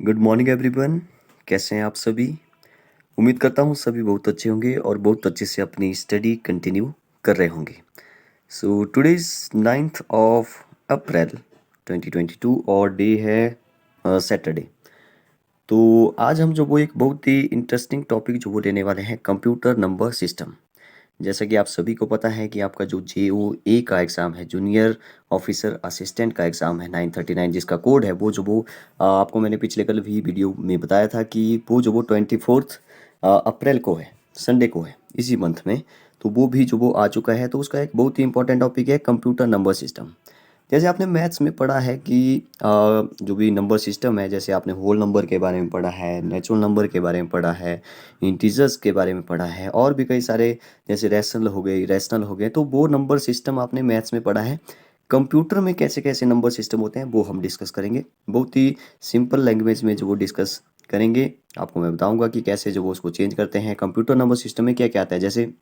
Good morning everyone. कैसे हैं आप सभी? उम्मीद करता हूँ सभी बहुत अच्छे होंगे और बहुत अच्छे से अपनी स्टडी कंटिन्यू कर रहे होंगे। So today is 9th of April 2022 और डे है सैटरडे। तो आज हम जो वो एक बहुत ही इंटरेस्टिंग टॉपिक जो वो लेने वाले हैं, कंप्यूटर नंबर सिस्टम। जैसा कि आप सभी को पता है कि आपका जो JOA का एग्ज़ाम है, जूनियर ऑफिसर असिस्टेंट का एग्ज़ाम है 939, जिसका कोड है वो जो वो आपको मैंने पिछले कल भी वीडियो में बताया था कि वो जो वो 24 अप्रैल को है, संडे को है इसी मंथ में। तो वो भी जो वो आ चुका है, तो उसका एक बहुत ही इंपॉर्टेंट टॉपिक है कंप्यूटर नंबर सिस्टम। जैसे आपने मैथ्स में पढ़ा है कि जो भी नंबर सिस्टम है, जैसे आपने होल नंबर के बारे में पढ़ा है, नेचुरल नंबर के बारे में पढ़ा है, इंटीजर्स के बारे में पढ़ा है और भी कई सारे, जैसे रैशनल हो गए, तो वो नंबर सिस्टम आपने मैथ्स में पढ़ा है। कंप्यूटर में कैसे कैसे नंबर सिस्टम होते हैं वो हम डिस्कस करेंगे, बहुत ही सिंपल लैंग्वेज में जो वो डिस्कस करेंगे। आपको मैं बताऊंगा कि कैसे जो वो उसको चेंज करते हैं। कंप्यूटर नंबर सिस्टम में क्या क्या आता है, जैसे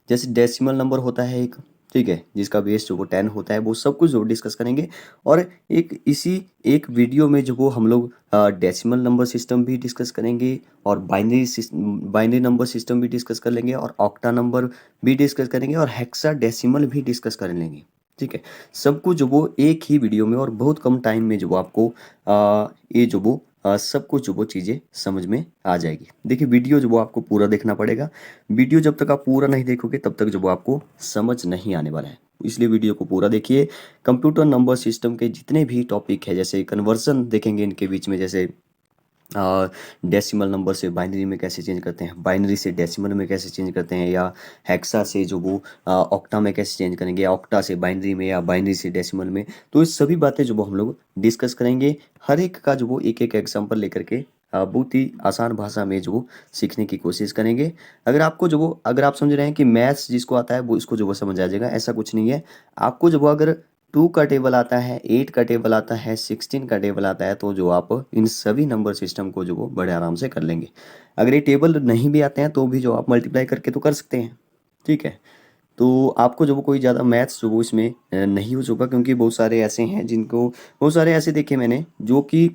जैसे डेसिमल नंबर होता है एक, ठीक है, जिसका बेस जो वो 10 होता है, वो सब कुछ जो डिस्कस करेंगे। और एक इसी एक वीडियो में जो वो हम लोग डेसिमल नंबर सिस्टम भी डिस्कस करेंगे और बाइनरी नंबर सिस्टम भी डिस्कस कर लेंगे और ऑक्टा नंबर भी डिस्कस करेंगे और हेक्सा डेसिमल भी डिस्कस कर लेंगे। ठीक है, सब कुछ जो वो एक ही वीडियो में और बहुत कम टाइम में जो वो आपको ये जो वो सब कुछ जो वो चीज़ें समझ में आ जाएगी। देखिए, वीडियो जो वो आपको पूरा देखना पड़ेगा। वीडियो जब तक आप पूरा नहीं देखोगे तब तक जो वो आपको समझ नहीं आने वाला है, इसलिए वीडियो को पूरा देखिए। कंप्यूटर नंबर सिस्टम के जितने भी टॉपिक है, जैसे कन्वर्सन देखेंगे इनके बीच में, जैसे डेसिमल नंबर से बाइनरी में कैसे चेंज करते हैं, बाइनरी से डेसिमल में कैसे चेंज करते हैं, या हेक्सा से जो वो ऑक्टा में कैसे चेंज करेंगे, या ऑक्टा से बाइनरी में, या बाइनरी से डेसिमल में। तो ये सभी बातें जो वो हम लोग डिस्कस करेंगे। हर एक का जो वो एक एक एग्जांपल लेकर के बहुत ही आसान भाषा में जो वो सीखने की कोशिश करेंगे। अगर आप समझ रहे हैं कि मैथ्स जिसको आता है वो इसको जो वो समझ आ जाएगा, ऐसा कुछ नहीं है। आपको जो वो अगर 2 का टेबल आता है, 8 का टेबल आता है, 16 का टेबल आता है, तो जो आप इन सभी नंबर सिस्टम को जो वो बड़े आराम से कर लेंगे। अगर ये टेबल नहीं भी आते हैं तो भी जो आप मल्टीप्लाई करके तो कर सकते हैं। ठीक है, तो आपको जो वो कोई ज़्यादा मैथ्स जो वो इसमें नहीं हो चुका, क्योंकि बहुत सारे ऐसे हैं जिनको, बहुत सारे ऐसे देखे मैंने जो कि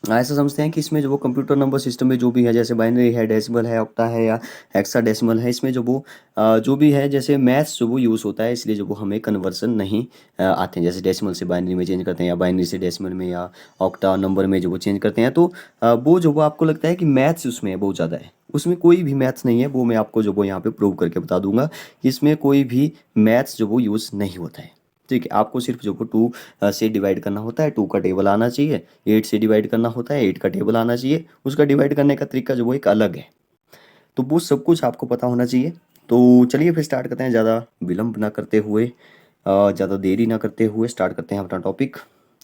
ऐसा समझते हैं कि इसमें जो वो कंप्यूटर नंबर सिस्टम में जो भी है, जैसे बाइनरी है, डेसिमल है, ऑक्टा है, या हेक्साडेसिमल है, इसमें जो वो जो भी है, जैसे मैथ्स जो वो यूज़ होता है, इसलिए जो वो हमें कन्वर्सन नहीं आते हैं। जैसे डेसिमल से बाइनरी में चेंज करते हैं, या बाइनरी से डेसिमल में, या ऑक्टा नंबर में जो वो चेंज करते हैं, तो वो जो वो आपको लगता है कि मैथ्स उसमें है बहुत ज़्यादा है, उसमें कोई भी मैथ्स नहीं है। वो मैं आपको जो वो यहाँ पे प्रूव करके बता दूंगा कि इसमें कोई भी मैथ्स जो वो यूज़ नहीं होता है। ठीक है, आपको सिर्फ जो वो 2 से डिवाइड करना होता है, 2 का टेबल आना चाहिए। 8 से डिवाइड करना होता है, 8 का टेबल आना चाहिए। उसका डिवाइड करने का तरीका जो वो एक अलग है। तो वो सब कुछ आपको पता होना चाहिए। तो चलिए फिर स्टार्ट करते हैं, ज़्यादा विलंब ना करते हुए, ज़्यादा देरी ना करते हुए स्टार्ट करते हैं अपना टॉपिक।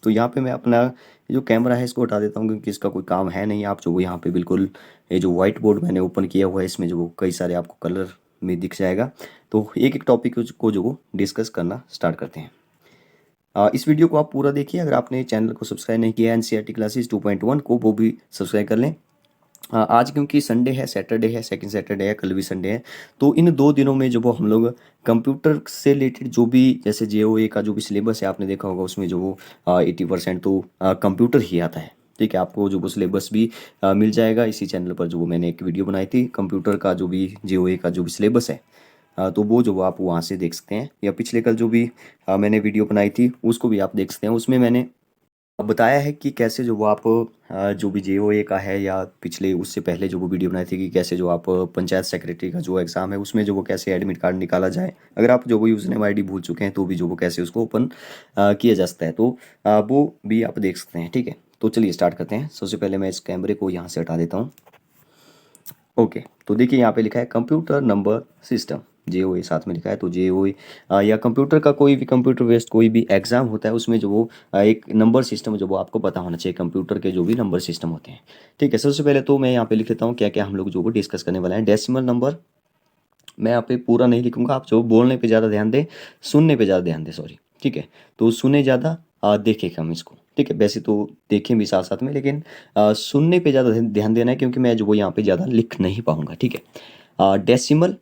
तो यहाँ पे मैं अपना जो कैमरा है इसको हटा देता हूँ, क्योंकि इसका कोई काम है नहीं। आप जो वो यहाँ पे बिल्कुल, ये जो व्हाइट बोर्ड मैंने ओपन किया हुआ है, इसमें जो वो कई सारे आपको कलर में दिख जाएगा। तो एक एक टॉपिक को जो वो डिस्कस करना स्टार्ट करते हैं। इस वीडियो को आप पूरा देखिए। अगर आपने चैनल को सब्सक्राइब नहीं किया है NCERT क्लासेस 2.1 को, वो भी सब्सक्राइब कर लें। आज क्योंकि संडे है, सैटरडे है, सेकंड सैटरडे है, कल भी संडे है, तो इन 2 दिनों में जो वो हम लोग कंप्यूटर से रिलेटेड जो भी, जैसे JOA का जो भी सिलेबस है आपने देखा होगा, उसमें जो वो 80% तो कंप्यूटर ही आता है। ठीक है, आपको जो वो सिलेबस भी मिल जाएगा इसी चैनल पर। जो वो मैंने एक वीडियो बनाई थी कंप्यूटर का जो भी JOA का जो भी सिलेबस है, तो वो जो वो आप वहाँ से देख सकते हैं, या पिछले कल जो भी मैंने वीडियो बनाई थी उसको भी आप देख सकते हैं। उसमें मैंने बताया है कि कैसे जो वो आप जो भी JOA का है, या पिछले उससे पहले जो वो वीडियो बनाई थी कि कैसे जो आप पंचायत सेक्रेटरी का जो एग्ज़ाम है उसमें जो वो कैसे एडमिट कार्ड निकाला जाए। अगर आप जो वो यूज़र नेम ID भूल चुके हैं तो भी जो वो कैसे उसको ओपन किया जा सकता है, तो वो भी आप देख सकते हैं। ठीक है, तो चलिए स्टार्ट करते हैं। सबसे पहले मैं इस कैमरे को यहाँ से हटा देता हूँ। ओके, तो देखिए यहाँ पे लिखा है कंप्यूटर नंबर सिस्टम, JOA साथ में लिखा है। तो JOA या कंप्यूटर का कोई भी कंप्यूटर बेस्ड कोई भी एग्जाम होता है, उसमें जो वो एक नंबर सिस्टम जो वो आपको पता होना चाहिए, कंप्यूटर के जो भी नंबर सिस्टम होते हैं। ठीक है, सबसे पहले तो मैं यहाँ पे लिख लेता हूँ क्या क्या हम लोग जो वो डिस्कस करने वाले हैं। डेसिमल नंबर मैं यहाँ पे पूरा नहीं लिखूंगा, आप जो बोलने पे ज़्यादा ध्यान दें, सुनने पे ज़्यादा ध्यान दें, सॉरी। ठीक है, तो सुने ज़्यादा, देखें कम इसको। ठीक है, वैसे तो देखें भी साथ साथ में, लेकिन सुनने पे ज़्यादा ध्यान देना है, क्योंकि मैं जो वो यहाँ पे ज़्यादा लिख नहीं पाऊंगा। ठीक है, डेसिमल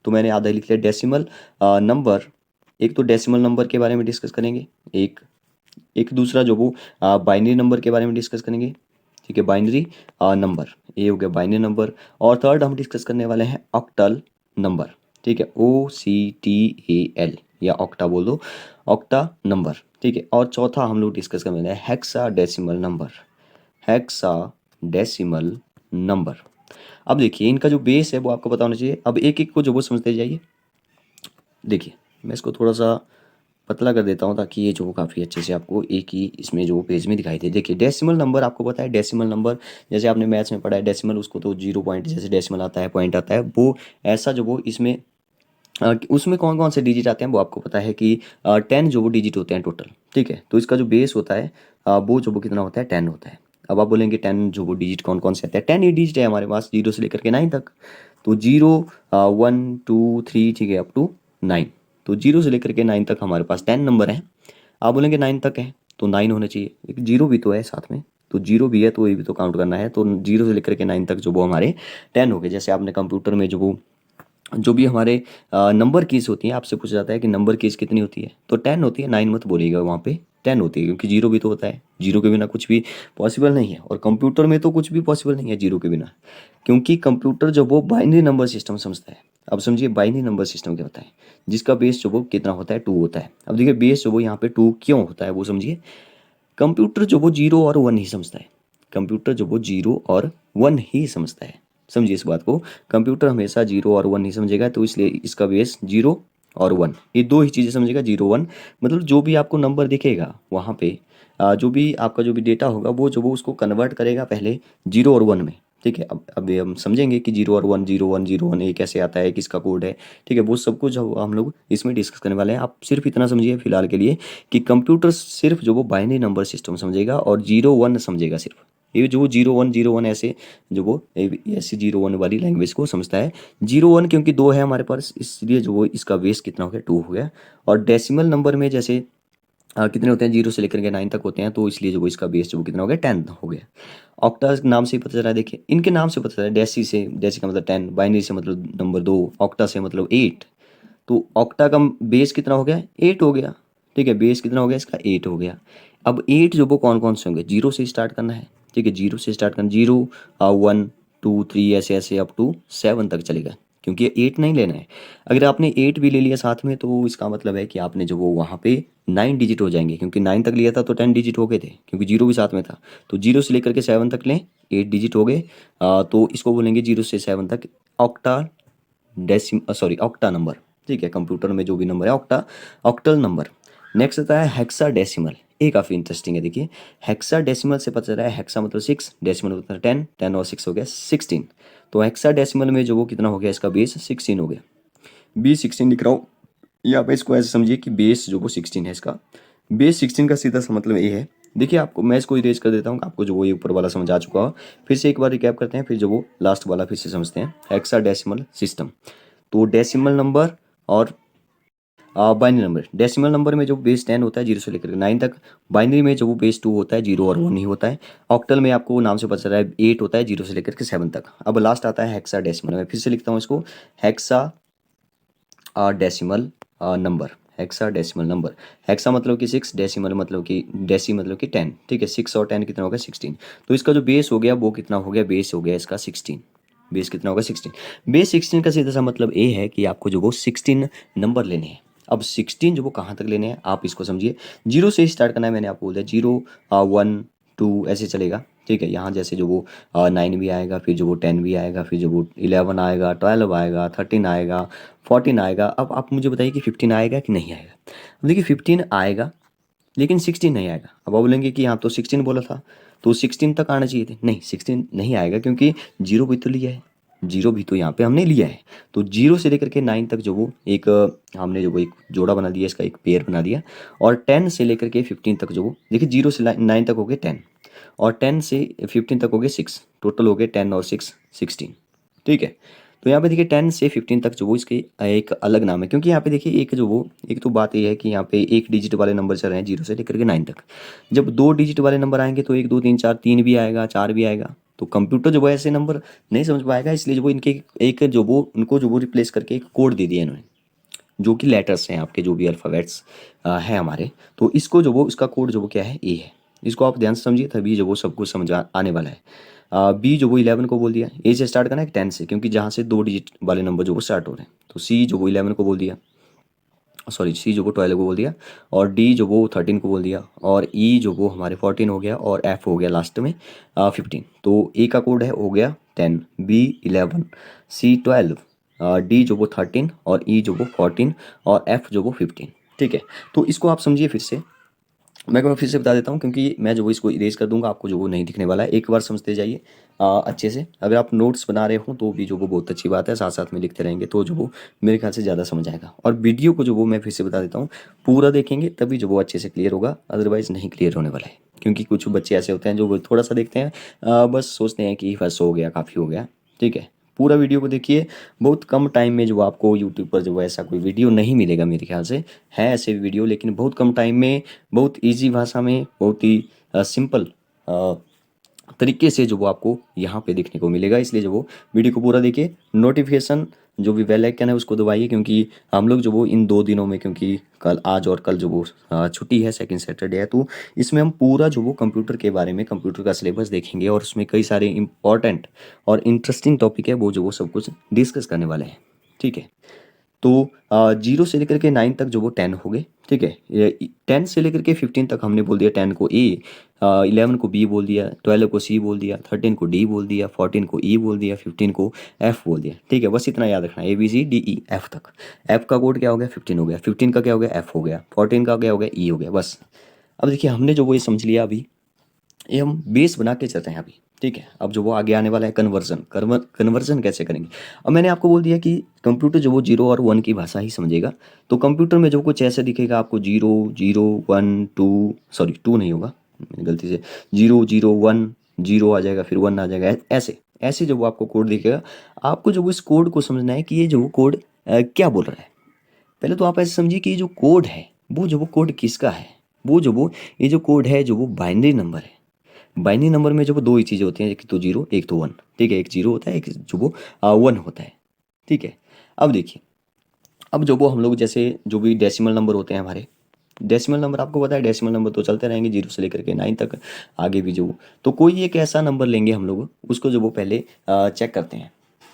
तो मैंने आधा लिख लिया। डेसिमल नंबर, एक तो डेसिमल नंबर के बारे में डिस्कस करेंगे, एक एक दूसरा जो वो बाइनरी नंबर के बारे में डिस्कस करेंगे, ठीक है, बाइनरी नंबर, ये हो गया बाइनरी नंबर। और थर्ड हम डिस्कस करने वाले हैं ऑक्टल नंबर, ठीक है, OCTAL या ऑक्टा बोल दो, ऑक्टा नंबर, ठीक है। और चौथा हम लोग डिस्कस करने वाले हैं हेक्साडेसिमल नंबर, हेक्साडेसिमल नंबर। अब देखिए इनका जो बेस है वो आपको पता होना चाहिए। अब एक एक को जो वो समझते जाइए। देखिए मैं इसको थोड़ा सा पतला कर देता हूँ ताकि ये जो काफ़ी अच्छे से आपको एक ही इसमें जो पेज में दिखाई दे। देखिए डेसिमल नंबर आपको पता है, डेसिमल नंबर जैसे आपने मैथ्स में पढ़ा है, डेसिमल उसको तो 0 पॉइंट जैसे डेसिमल आता है, पॉइंट आता है, वो ऐसा जो वो इसमें उसमें कौन कौन से डिजिट आते हैं वो आपको पता है कि 10 जो वो डिजिट होते हैं टोटल, ठीक है। तो इसका जो बेस होता है वो जो वो कितना होता है 10 होता है। अब आप बोलेंगे 10 जो वो डिजिट कौन कौन से आते हैं, 10 ही डिजिट है हमारे पास 0 से लेकर के 9 तक। तो 0 1 2 3 ठीक है अप टू 9। तो 0 से लेकर के 9 तक हमारे पास 10 नंबर हैं। आप बोलेंगे 9 तक है तो 9 होना चाहिए, एक 0 भी तो है साथ में, तो 0 भी है तो ये भी तो काउंट करना है। तो 0 से लेकर के 9 तक जो वो हमारे 10 हो गए। जैसे आपने कंप्यूटर में जो भी हमारे नंबर कीज़ होती हैं, आपसे पूछा जाता है कि नंबर कीज़ कितनी होती है, तो 10 होती है, 9 मत बोलिएगा वहाँ पे, 10 होती है, क्योंकि 0 भी तो होता है, 0 के बिना कुछ भी पॉसिबल नहीं है। और कंप्यूटर में तो कुछ भी पॉसिबल नहीं है 0 के बिना, क्योंकि कंप्यूटर जो वो बाइनरी नंबर सिस्टम समझता है। अब समझिए बाइनरी नंबर सिस्टम क्या होता है, जिसका बेस जो वो कितना होता है 2 होता है। अब देखिए बेस जो वो यहाँ पे 2 क्यों होता है वो समझिए। कंप्यूटर जो वो 0 और 1 ही समझता है, कंप्यूटर जो वो 0 और 1 ही समझता है, समझिए इस बात को। कंप्यूटर हमेशा 0 और 1 नहीं समझेगा, तो इसलिए इसका बेस 0 और 1 ये दो ही चीज़ें समझेगा। 0 1 मतलब जो भी आपको नंबर दिखेगा वहाँ पे जो भी आपका जो भी डेटा होगा वो जो वो उसको कन्वर्ट करेगा पहले 0 और 1 में, ठीक है। अब ये हम समझेंगे कि 0 और 1 0 1 0 1 ये कैसे आता है, किसका कोड है, ठीक है, वो सब कुछ हम लोग इसमें डिस्कस करने वाले हैं। आप सिर्फ इतना समझिए फिलहाल के लिए कि कंप्यूटर सिर्फ जो वो बाइनरी नंबर सिस्टम समझेगा और 0 1 समझेगा सिर्फ। ये जो 0 1 ऐसे जो वो ऐसे 0 1 वाली लैंग्वेज को समझता है। 0 1 क्योंकि 2 है हमारे पास, इसलिए जो वो इसका बेस कितना हो गया 2 हो गया। और डेसिमल नंबर में जैसे कितने होते हैं 0 से लेकर के 9 तक होते हैं, तो इसलिए जो वो इसका बेस जो वो कितना हो गया 10 हो गया। ऑक्टा नाम से ही पता चल रहा है, देखिए इनके नाम से पता चल रहा है। डेसी से, डेसी का मतलब 10, बाइनरी से मतलब नंबर 2, ऑक्टा से मतलब 8। तो ऑक्टा का बेस कितना हो गया 8 हो गया, ठीक है, बेस कितना हो गया इसका 8 हो गया। अब 8 जो वो कौन कौन से होंगे, 0 से स्टार्ट करना है, ठीक है, 0 से स्टार्ट करना, 0 1 2 3 ऐसे ऐसे अप टू 7 तक चलेगा, क्योंकि ये 8 नहीं लेना है। अगर आपने 8 भी ले लिया साथ में तो इसका मतलब है कि आपने जो वो वहाँ पे 9 डिजिट हो जाएंगे, क्योंकि 9 तक लिया था तो 10 डिजिट हो गए थे, क्योंकि 0 भी साथ में था। तो 0 से लेकर के 7 तक लें, 8 डिजिट हो गए। तो इसको बोलेंगे 0 से 7 तक ऑक्टा सॉरी ऑक्टा नंबर, ठीक है। कंप्यूटर में जो भी नंबर है ऑक्टा, ऑक्टल नंबर। नेक्स्ट आता है हेक्साडेसिमल, ये काफ़ी इंटरेस्टिंग है। देखिए हेक्साडेसिमल से पता चला है, हेक्सा मतलब 6, डेसिमल मतलब 10, 10 और 6 हो गया 16। तो हेक्साडेसिमल में जो वो कितना हो गया इसका बेस 16 हो गया। B16 लिख रहा हूँ यहाँ पे, इसको ऐसे समझिए कि बेस जो वो 16 है, इसका बेस 16 का सीधा सा मतलब ये है। देखिए आपको मैं इसको इरेज कर देता हूँ, आपको जो वो ये ऊपर वाला समझ आ चुका हो। फिर से एक बार रिकैप करते हैं, फिर जो वो लास्ट वाला फिर से समझते हैं। हेक्साडेसिमल सिस्टम, तो डेसिमल नंबर और बाइनरी नंबर। डेसिमल नंबर में जो बेस 10 होता है 0 से लेकर के 9 तक, बाइनरी में जो वो बेस 2 होता है, 0 और 1 ही होता है। ऑक्टल में आपको नाम से पता चल रहा है 8 होता है 0 से लेकर के 7 तक। अब लास्ट आता है हेक्साडेसिमल में, फिर से लिखता हूँ इसको, hexa decimal number, hexa decimal number. Hexa मतलब कि 6, डेसिमल मतलब कि डेसी मतलब कि 10, ठीक है। 6 और 10 कितना हो गया 16। तो इसका जो बेस हो गया वो कितना हो गया, बेस हो गया इसका 16। बेस कितना होगा 16। बेस 16 का सीधा सा मतलब ये है कि आपको जो वो 16 नंबर लेने हैं। अब 16 जो वो कहाँ तक लेने हैं आप इसको समझिए, 0 से स्टार्ट करना है, मैंने आपको बोल दिया 0 1 2 ऐसे चलेगा, ठीक है। यहाँ जैसे जो वो 9 भी आएगा, फिर जो वो 10 भी आएगा, फिर जो वो 11 आएगा, 12 आएगा, 13 आएगा, 14 आएगा। अब आप मुझे बताइए कि 15 आएगा कि नहीं आएगा। अब देखिए 15 आएगा लेकिन 16 नहीं आएगा। अब आप बोलेंगे कि हाँ तो 16 बोला था तो 16 तक आना चाहिए थे, नहीं 16 नहीं आएगा, क्योंकि 0 भी तो लिया है, 0 भी तो यहाँ पे हमने लिया है। तो 0 से लेकर के 9 तक जो वो एक हमने जो वो एक जोड़ा बना दिया, इसका एक पेयर बना दिया। और 10 से लेकर के 15 तक जो वो देखिए 0 से 9 तक हो गए 10, और 10 से 15 तक हो गए 6, टोटल हो गए 10 और 6 16, ठीक है। तो यहाँ पे देखिए 10 से 15 तक जो वो इसके एक अलग नाम है, क्योंकि यहाँ पे देखिए एक जो वो एक तो बात ये है कि यहाँ पे एक डिजिट वाले नंबर चल रहे हैं 0 से लेकर के 9 तक। जब 2 डिजिट वाले नंबर आएंगे तो 1 2 3 4, 3 भी आएगा, 4 भी आएगा। तो कंप्यूटर जो वो ऐसे नंबर नहीं समझ पाएगा, इसलिए जो वो इनके एक जो वो उनको जो वो रिप्लेस करके एक कोड दे दिया इन्होंने। जो कि लेटर्स हैं आपके, जो भी अल्फ़ाबेट्स हैं हमारे, तो इसको जो वो इसका कोड जो वो क्या है, ए है। इसको आप ध्यान से समझिए, तभी जो वो सब कुछ समझ आने वाला है। बी जो वो 11 को बोल दिया, ए से स्टार्ट करना है 10 से, क्योंकि जहाँ से 2 डिजिट वाले नंबर जो वो स्टार्ट हो रहे हैं। तो सी जो वो 11 को बोल दिया, सॉरी सी जो वो 12 को बोल दिया, और डी जो वो 13 को बोल दिया, और ई जो वो हमारे 14 हो गया, और एफ हो गया लास्ट में 15। तो ए का कोड है हो गया 10, बी 11, सी 12, डी जो वो 13, और ई जो वो 14, और एफ जो वो 15। ठीक है, तो इसको आप समझिए फिर से। मैं एक बार फिर से बता देता हूँ, क्योंकि मैं जो वो इसको इरेज कर दूंगा, आपको जो वो नहीं दिखने वाला है। एक बार समझते जाइए अच्छे से। अगर आप नोट्स बना रहे हो तो भी जो वो बहुत अच्छी बात है, साथ साथ में लिखते रहेंगे तो जो वो मेरे ख्याल से ज़्यादा समझ आएगा। और वीडियो को जो वो मैं फिर से बता देता हूँ, पूरा देखेंगे तभी जो वो अच्छे से क्लियर होगा, अदरवाइज़ नहीं क्लियर होने वाला है। क्योंकि कुछ बच्चे ऐसे होते हैं जो वो थोड़ा सा देखते हैं, बस सोचते हैं कि बस हो गया, काफ़ी हो गया। ठीक है, पूरा वीडियो को देखिए। बहुत कम टाइम में जो आपको यूट्यूब पर जो ऐसा कोई वीडियो नहीं मिलेगा मेरे ख्याल से। है ऐसे वीडियो, लेकिन बहुत कम टाइम में, बहुत इजी भाषा में, बहुत ही सिंपल तरीके से जो वो आपको यहाँ पे देखने को मिलेगा। इसलिए जो वो वीडियो को पूरा देखिए। नोटिफिकेशन जो भी बेल आइकन है उसको दबाइए, क्योंकि हम लोग जो वो इन 2 दिनों में, क्योंकि कल, आज और कल जो वो छुट्टी है, सेकंड सैटरडे है, तो इसमें हम पूरा जो वो कंप्यूटर के बारे में, कंप्यूटर का सिलेबस देखेंगे, और उसमें कई सारे इंपॉर्टेंट और इंटरेस्टिंग टॉपिक है, वो जो वो सब कुछ डिस्कस करने वाले हैं। ठीक है, तो 0 से लेकर के 9 तक जो वो 10 हो गए। ठीक है, 10 से लेकर के 15 तक हमने बोल दिया 10 को ए, 11 को बी बोल दिया, 12 को सी बोल दिया, 13 को डी बोल दिया, 14 को ई बोल दिया, 15 को एफ बोल दिया। ठीक है, बस इतना याद रखना, A B C D E F तक। एफ का कोड क्या हो गया, 15 हो गया, 15 का क्या हो गया, एफ हो गया, 14 का क्या हो गया, ई हो गया। बस अब देखिए, हमने जो वो ये समझ लिया अभी, ये हम बेस बना के चलते हैं अभी। ठीक है, अब जो वो आगे आने वाला है कन्वर्जन, कन्वर्जन कैसे करेंगे। अब मैंने आपको बोल दिया कि कंप्यूटर जो वो 0 और 1 की भाषा ही समझेगा। तो कंप्यूटर में जो कुछ ऐसे दिखेगा आपको, 0 0 1 2, सॉरी 2 नहीं होगा, मैंने गलती से 0 0 1, 0 आ जाएगा, फिर 1 आ जाएगा, ऐसे ऐसे जो वो आपको कोड दिखेगा। आपको जो वो इस कोड को समझना है कि ये जो वो कोड क्या बोल रहा है। पहले तो आप ऐसे समझिए कि ये जो कोड है, वो जो वो कोड किसका है। वो जो वो ये जो कोड है, जो वो बाइनरी नंबर है। बाइनरी नंबर में जो वो 2 ही चीज़ें होती हैं, एक तो 0, एक तो 1। ठीक है, एक 0 होता है, एक जो वो 1 होता है। ठीक है, अब देखिए, अब जो वो हम लोग जैसे जो भी डेसिमल नंबर होते हैं हमारे, डेसिमल नंबर आपको पता है, डेसिमल नंबर तो चलते रहेंगे 0 से लेकर के 9 तक, आगे भी जो। तो कोई एक ऐसा नंबर लेंगे हम लोग, उसको जो वो पहले चेक करते हैं।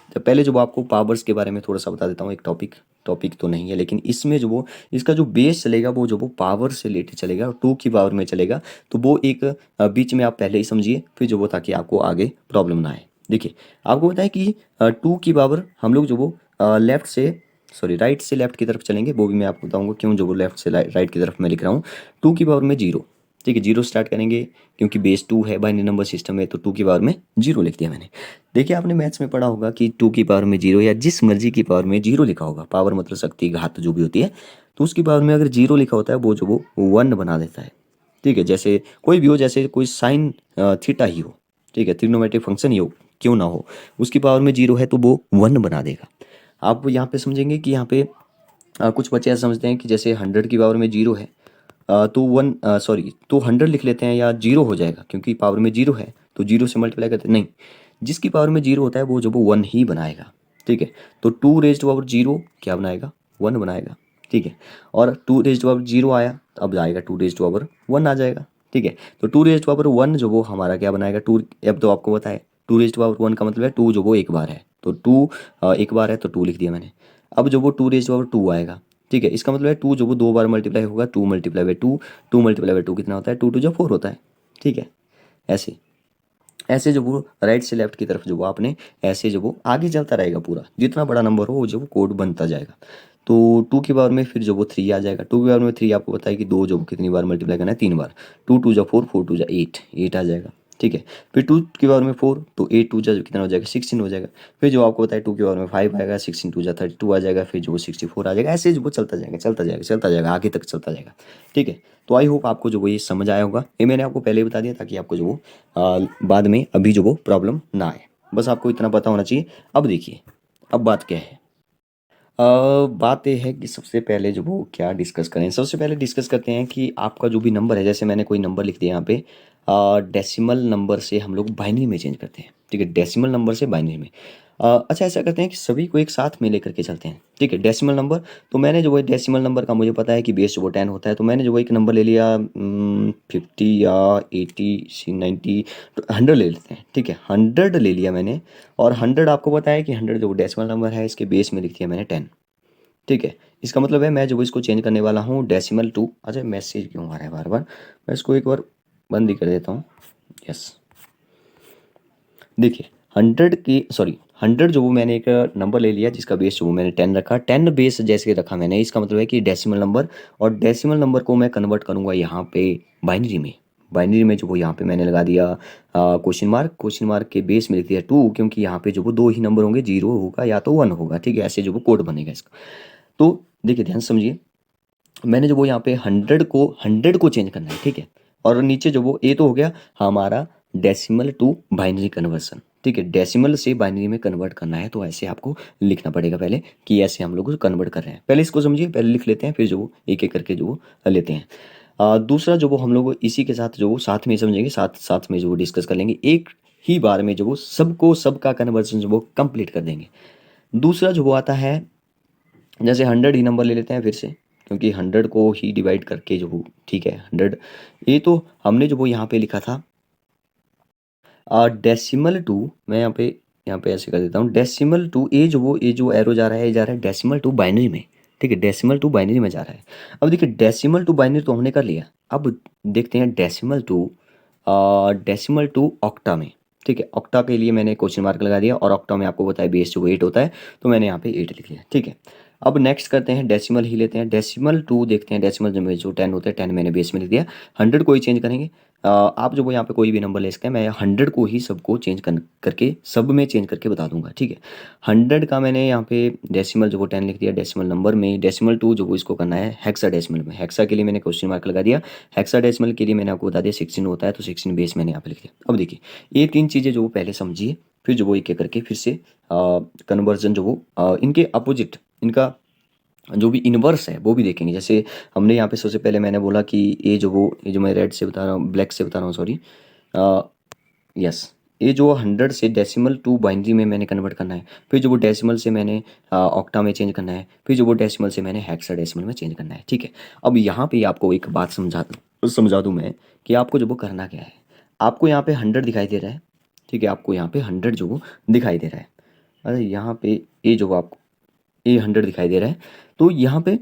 तो पहले जो वो आपको पावर्स के बारे में थोड़ा सा बता देता हूँ, एक टॉपिक टॉपिक तो नहीं है, लेकिन इसमें जो वो इसका जो बेस चलेगा, वो जो वो पावर से रिलेटेड चलेगा, और 2 की पावर में चलेगा। तो वो एक बीच में आप पहले ही समझिए, फिर जो वो, ताकि आपको आगे प्रॉब्लम ना आए। देखिए, आपको पता है कि 2 की पावर हम लोग जो वो लेफ्ट से, सॉरी राइट से लेफ्ट की तरफ चलेंगे। वो भी मैं आपको बताऊंगा क्यों जो वो लेफ्ट से राइट की तरफ मैं लिख रहा हूँ। 2 की पावर में 0। ठीक है, 0 स्टार्ट करेंगे, क्योंकि बेस 2 है, बाइनरी नंबर सिस्टम है, तो 2 की पावर में 0 लिख दिया मैंने। देखिए, आपने मैथ्स में पढ़ा होगा कि 2 की पावर में 0, या जिस मर्जी की पावर में 0 लिखा होगा, पावर मतलब शक्ति, घात जो भी होती है, तो उसकी पावर में अगर 0 लिखा होता है, वो जो वो 1 बना देता है। ठीक है, जैसे कोई भी हो, जैसे कोई साइन थीटा ही हो, ठीक है, ट्रिग्नोमेट्रिक फंक्शन ही हो, क्यों ना हो, उसकी पावर में 0 है तो वो 1 बना देगा। आप यहाँ पे समझेंगे कि यहाँ पे कुछ बच्चे ऐसा समझते हैं कि जैसे 100 की पावर में 0 है, तो 1, सॉरी, तो 100 लिख लेते हैं, या 0 हो जाएगा, क्योंकि पावर में 0 है, तो 0 से मल्टीप्लाई करते हैं। नहीं, जिसकी पावर में 0 होता है, वो जो वो 1 ही बनाएगा। ठीक है, तो 2 रेज टू पावर 0 क्या बनाएगा, 1 बनाएगा। ठीक है, और 2 रेज टू पावर 0 आया, तो अब आएगा 2 रेज टू पावर 1 आ जाएगा। ठीक है, तो 2 रेज टू पावर 1 जो वो हमारा क्या बनाएगा, 2। अब तो आपको पता है 2 रेज टू पावर 1 का मतलब है 2 जो वो एक बार है, तो 2 एक बार है, तो 2 लिख दिया मैंने। अब जो वो 2 रेज टू पावर 2 आएगा। ठीक है, इसका मतलब है 2 जो वो 2 बार मल्टीप्लाई होगा, 2 मल्टीप्लाई बाई 2, 2 मल्टीप्लाई बाई 2 कितना होता है, 2 2 जो 4 होता है। ठीक है, ऐसे ऐसे जो वो राइट से लेफ्ट की तरफ जो वो आपने ऐसे जो वो आगे चलता रहेगा, पूरा जितना बड़ा नंबर हो वो जो वो कोड बनता जाएगा। तो 2 की पावर में फिर जो वो 3 आ जाएगा। 2 की पावर में 3 आपको पता है कि 2 जो वो कितनी बार मल्टीप्लाई करना है, 3 बार। 2 2 जा 4, 4 2 जा 8, 8 आ जाएगा। ठीक है, फिर 2 की पावर में 4, तो 8 2 जा कितना हो जाएगा, 16 हो जाएगा। फिर जो आपको पता है 2 की पावर में 5 आएगा, 16 2 जा 32 आ जाएगा, फिर जो वो 64 आ जाएगा। ऐसे जो वो चलता जाएगा, चलता जाएगा, चलता जाएगा, आगे तक चलता जाएगा। ठीक है, तो आई होप आपको जो वो ये समझ आया होगा। ये मैंने आपको पहले ही बता दिया, ताकि आपको जो वो बाद में अभी जो वो प्रॉब्लम ना आए। बस आपको इतना पता होना चाहिए। अब देखिए, अब बात क्या है। बात ये है कि सबसे पहले जो वो क्या डिस्कस करें, सबसे पहले डिस्कस करते हैं कि आपका जो भी नंबर है, जैसे मैंने कोई नंबर लिख दिया यहाँ पे, डेसिमल नंबर से हम लोग बाइनरी में चेंज करते हैं। ठीक है, डेसिमल नंबर से बाइनरी में। अच्छा ऐसा करते हैं कि सभी को एक साथ में लेकर के चलते हैं, ठीक है। डेसिमल नंबर, तो मैंने जो वो डेसिमल नंबर का मुझे पता है कि बेस जो वो 10 होता है, तो मैंने जो वो एक नंबर ले लिया 50 या 80 90, तो 100 ले लेते हैं, ठीक है। 100 ले लिया मैंने, और 100 आपको पता है कि 100 जो डेसिमल नंबर है इसके बेस में लिख दिया मैंने 10, ठीक है। इसका मतलब है मैं जो इसको चेंज करने वाला हूँ डेसिमल टू। अच्छा मैसेज क्यों आ रहा है बार बार, मैं इसको एक बार बंद ही कर देता हूँ। यस, देखिए 100 की सॉरी 100 जो वो मैंने एक नंबर ले लिया जिसका बेस जो वो मैंने 10 रखा, 10 बेस जैसे रखा मैंने, इसका मतलब है कि डेसिमल नंबर, और डेसिमल नंबर को मैं कन्वर्ट करूँगा यहाँ पे बाइनरी में। बाइनरी में जो वो यहाँ पे मैंने लगा दिया क्वेश्चन मार्क, क्वेश्चन मार्क के बेस में लिख दिया 2, क्योंकि यहाँ पे जो वो दो ही नंबर होंगे, 0 होगा या तो 1 होगा, ठीक है। ऐसे जो वो कोड बनेगा इसका। तो देखिए ध्यान से समझिए, मैंने जो वो यहाँ पे 100 को चेंज करना है, ठीक है। और नीचे जो वो ए तो हो गया हमारा डेसिमल टू बाइनरी कन्वर्सन, ठीक है। डेसिमल से बाइनरी में कन्वर्ट करना है, तो ऐसे आपको लिखना पड़ेगा पहले कि ऐसे हम लोग कन्वर्ट कर रहे हैं। पहले इसको समझिए, पहले लिख लेते हैं, फिर जो वो एक एक करके जो वो लेते हैं। दूसरा जो वो हम लोग इसी के साथ जो वो साथ में समझेंगे, साथ साथ में जो वो डिस्कस कर लेंगे, एक ही बार में जो वो सबको सबका कन्वर्सन जो वो कंप्लीट कर देंगे। दूसरा जो वो आता है, जैसे 100 ही नंबर ले लेते हैं फिर से, क्योंकि 100 को ही डिवाइड करके जो वो, ठीक है 100, ये तो हमने जो वो यहाँ पे लिखा था डेसिमल टू, मैं यहाँ पे ऐसे कर देता हूँ डेसिमल टू, ये जो एरो जा रहा है, ये जा रहा है डेसिमल टू बाइनरी में, ठीक है। डेसिमल टू बाइनरी में जा रहा है। अब देखिए डेसिमल टू बाइनरी तो हमने कर लिया, अब देखते हैं डेसिमल टू ऑक्टा में, ठीक है। ऑक्टा के लिए मैंने क्वेश्चन मार्क लगा दिया, और ऑक्टा में आपको पता है बेस जो वो 8 होता है, तो मैंने यहाँ पे 8 लिख लिया, ठीक है। अब नेक्स्ट करते हैं डेसिमल ही लेते हैं, डेसिमल टू देखते हैं, डेसिमल में जो 10 होता है 10 मैंने बेस में लिख दिया। 100 को ही चेंज करेंगे, आप जो वो यहाँ पे कोई भी नंबर ले सकते हैं, मैं 100 को ही सबको चेंज करके सब में चेंज करके बता दूंगा, ठीक है। 100 का मैंने यहाँ पे डेसिमल जो वो 10 लिख दिया, डेसिमल नंबर में डेसिमल टू जो वो इसको करना है हेक्सा डेसिमल में, हेक्सा के लिए मैंने क्वेश्चन मार्क लगा दिया, हेक्सा डेसिमल के लिए मैंने आपको बता दिया 16 होता है, तो 16 बेस मैंने यहाँ पे लिख दिया। अब देखिए ये तीन चीज़ें जो वो पहले समझिए, फिर जो वो एक एक करके फिर से कन्वर्जन जो वो इनके अपोजिट, इनका जो भी इनवर्स है वो भी देखेंगे। जैसे हमने यहाँ पे सबसे पहले मैंने बोला कि ये जो मैं रेड से बता रहा हूँ, ब्लैक से बता रहा हूँ, सॉरी, यस, ये जो 100 से डेसिमल टू बाइनरी में मैंने कन्वर्ट करना है, फिर जो वो डेसिमल से मैंने ऑक्टा में चेंज करना है, फिर जो वो डेसिमल से मैंने हेक्सा डेसिमल में चेंज करना है, ठीक है। अब यहाँ पे आपको एक बात समझा दूँ मैं कि आपको जो वो करना क्या है। आपको यहाँ पे 100 दिखाई दे रहा है, ठीक है, आपको यहाँ पे 100 जो वो दिखाई दे रहा है। अरे यहाँ पे ये जो आपको ये 100 दिखाई दे रहा है, तो यहाँ पे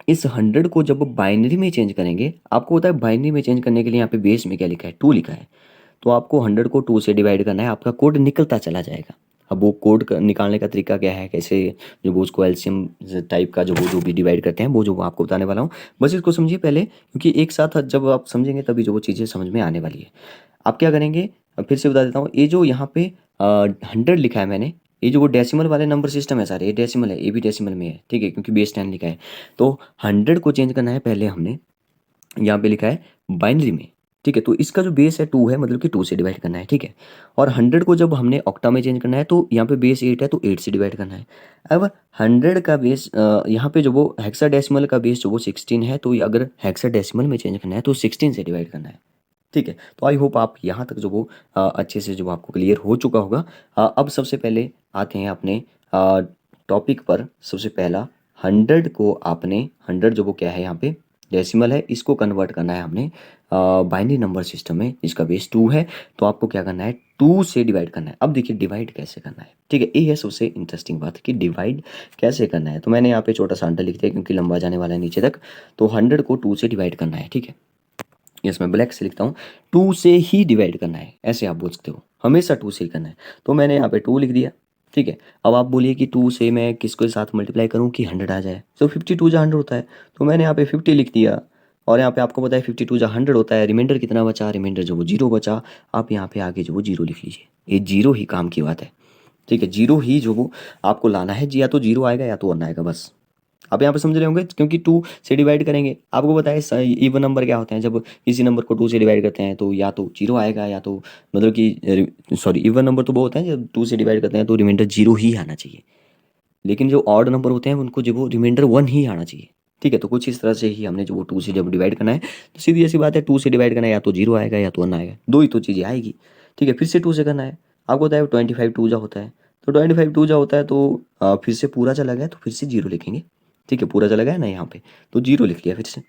इस 100 को जब बाइनरी में चेंज करेंगे, आपको पता है बाइनरी में चेंज करने के लिए यहाँ पे बेस में क्या लिखा है, 2 लिखा है। तो आपको 100 को 2 से डिवाइड करना है, आपका कोड निकलता चला जाएगा। अब वो कोड निकालने का तरीका क्या है, कैसे जो वो उसको एलसीएम टाइप का जो भी डिवाइड करते हैं, वो जो आपको बताने वाला हूँ। बस इसको समझिए पहले, क्योंकि एक साथ जब आप समझेंगे तभी जो वो चीज़ें समझ में आने वाली है। आप क्या करेंगे, फिर से बता देता हूँ, ये जो यहाँ पे 100 लिखा है मैंने, ये जो वो डेसिमल वाले नंबर सिस्टम है सारे, ये डेसिमल है, ये भी डेसिमल में है, ठीक है, क्योंकि बेस 10 लिखा है। तो 100 को चेंज करना है, पहले हमने यहाँ पे लिखा है बाइनरी में, ठीक है। तो इसका जो बेस है 2 है, मतलब कि 2 से डिवाइड करना है, ठीक है। और 100 को जब हमने ऑक्टा में चेंज करना है, तो यहाँ पे बेस 8 है, तो 8 से डिवाइड करना है। अब 100 का बेस यहाँ पे जो वो हेक्साडेसिमल का बेस जो वो 16 है, तो अगर हेक्साडेसिमल में चेंज करना है तो 16 से डिवाइड करना है, ठीक है। तो आई होप आप यहाँ तक जो वो अच्छे से जो वो आपको क्लियर हो चुका होगा। अब सबसे पहले आते हैं अपने टॉपिक पर। सबसे पहला 100 को आपने 100 जो वो क्या है यहाँ पे डेसिमल है, इसको कन्वर्ट करना है हमने बाइनरी नंबर सिस्टम में, इसका बेस 2 है, तो आपको क्या करना है 2 से डिवाइड करना है। अब देखिए डिवाइड कैसे करना है, ठीक है, ये है सबसे इंटरेस्टिंग बात कि डिवाइड कैसे करना है। तो मैंने यहाँ पे छोटा सा अंडर लिख दिया क्योंकि लंबा जाने वाला है नीचे तक। तो 100 को 2 से डिवाइड करना है, ठीक है। यस, मैं ब्लैक से लिखता हूँ, 2 से ही डिवाइड करना है, ऐसे आप बोल सकते हो, हमेशा 2 से ही करना है। तो मैंने यहाँ पे 2 लिख दिया, ठीक है। अब आप बोलिए कि 2 से मैं किसके साथ मल्टीप्लाई करूँ कि 100 आ जाए, तो 52 जा 100 होता है, तो मैंने यहाँ पे 50 लिख दिया। और यहाँ पे आपको पता है 52 जा 100 होता है, रिमाइंडर कितना बचा, रिमाइंडर जो वो 0 बचा। आप यहाँ पे आगे जो वो 0 लिख लीजिए, ये 0 ही काम की बात है, ठीक है। 0 ही जो वो आपको लाना है, या तो 0 आएगा या तो 1 आएगा, बस। आप यहाँ पे समझ रहे होंगे, क्योंकि 2 से डिवाइड करेंगे, आपको बताया इवन नंबर क्या होते हैं, जब किसी नंबर को 2 से डिवाइड करते हैं तो या तो 0 आएगा, या तो मतलब कि सॉरी, इवन नंबर तो वो होते हैं जब 2 से डिवाइड करते हैं तो रिमाइंडर 0 ही आना चाहिए। लेकिन जो ऑड नंबर होते हैं उनको जो वो रिमाइंडर 1 ही आना चाहिए, ठीक है। तो कुछ इस तरह से ही हमने जो वो 2 से जब डिवाइड करना है, तो सीधी ऐसी बात है, 2 से डिवाइड करना है, या तो 0 आएगा या तो 1 आएगा, दो ही तो चीज़ें आएगी, ठीक है। फिर से 2 से करना है, आपको बताया 25 2 जा होता है, तो 25 टू जा होता है तो फिर से पूरा चला गया तो फिर से जीरो लिखेंगे, ठीक है, पूरा चला गया ना यहाँ पे तो जीरो लिख लिया फिर से।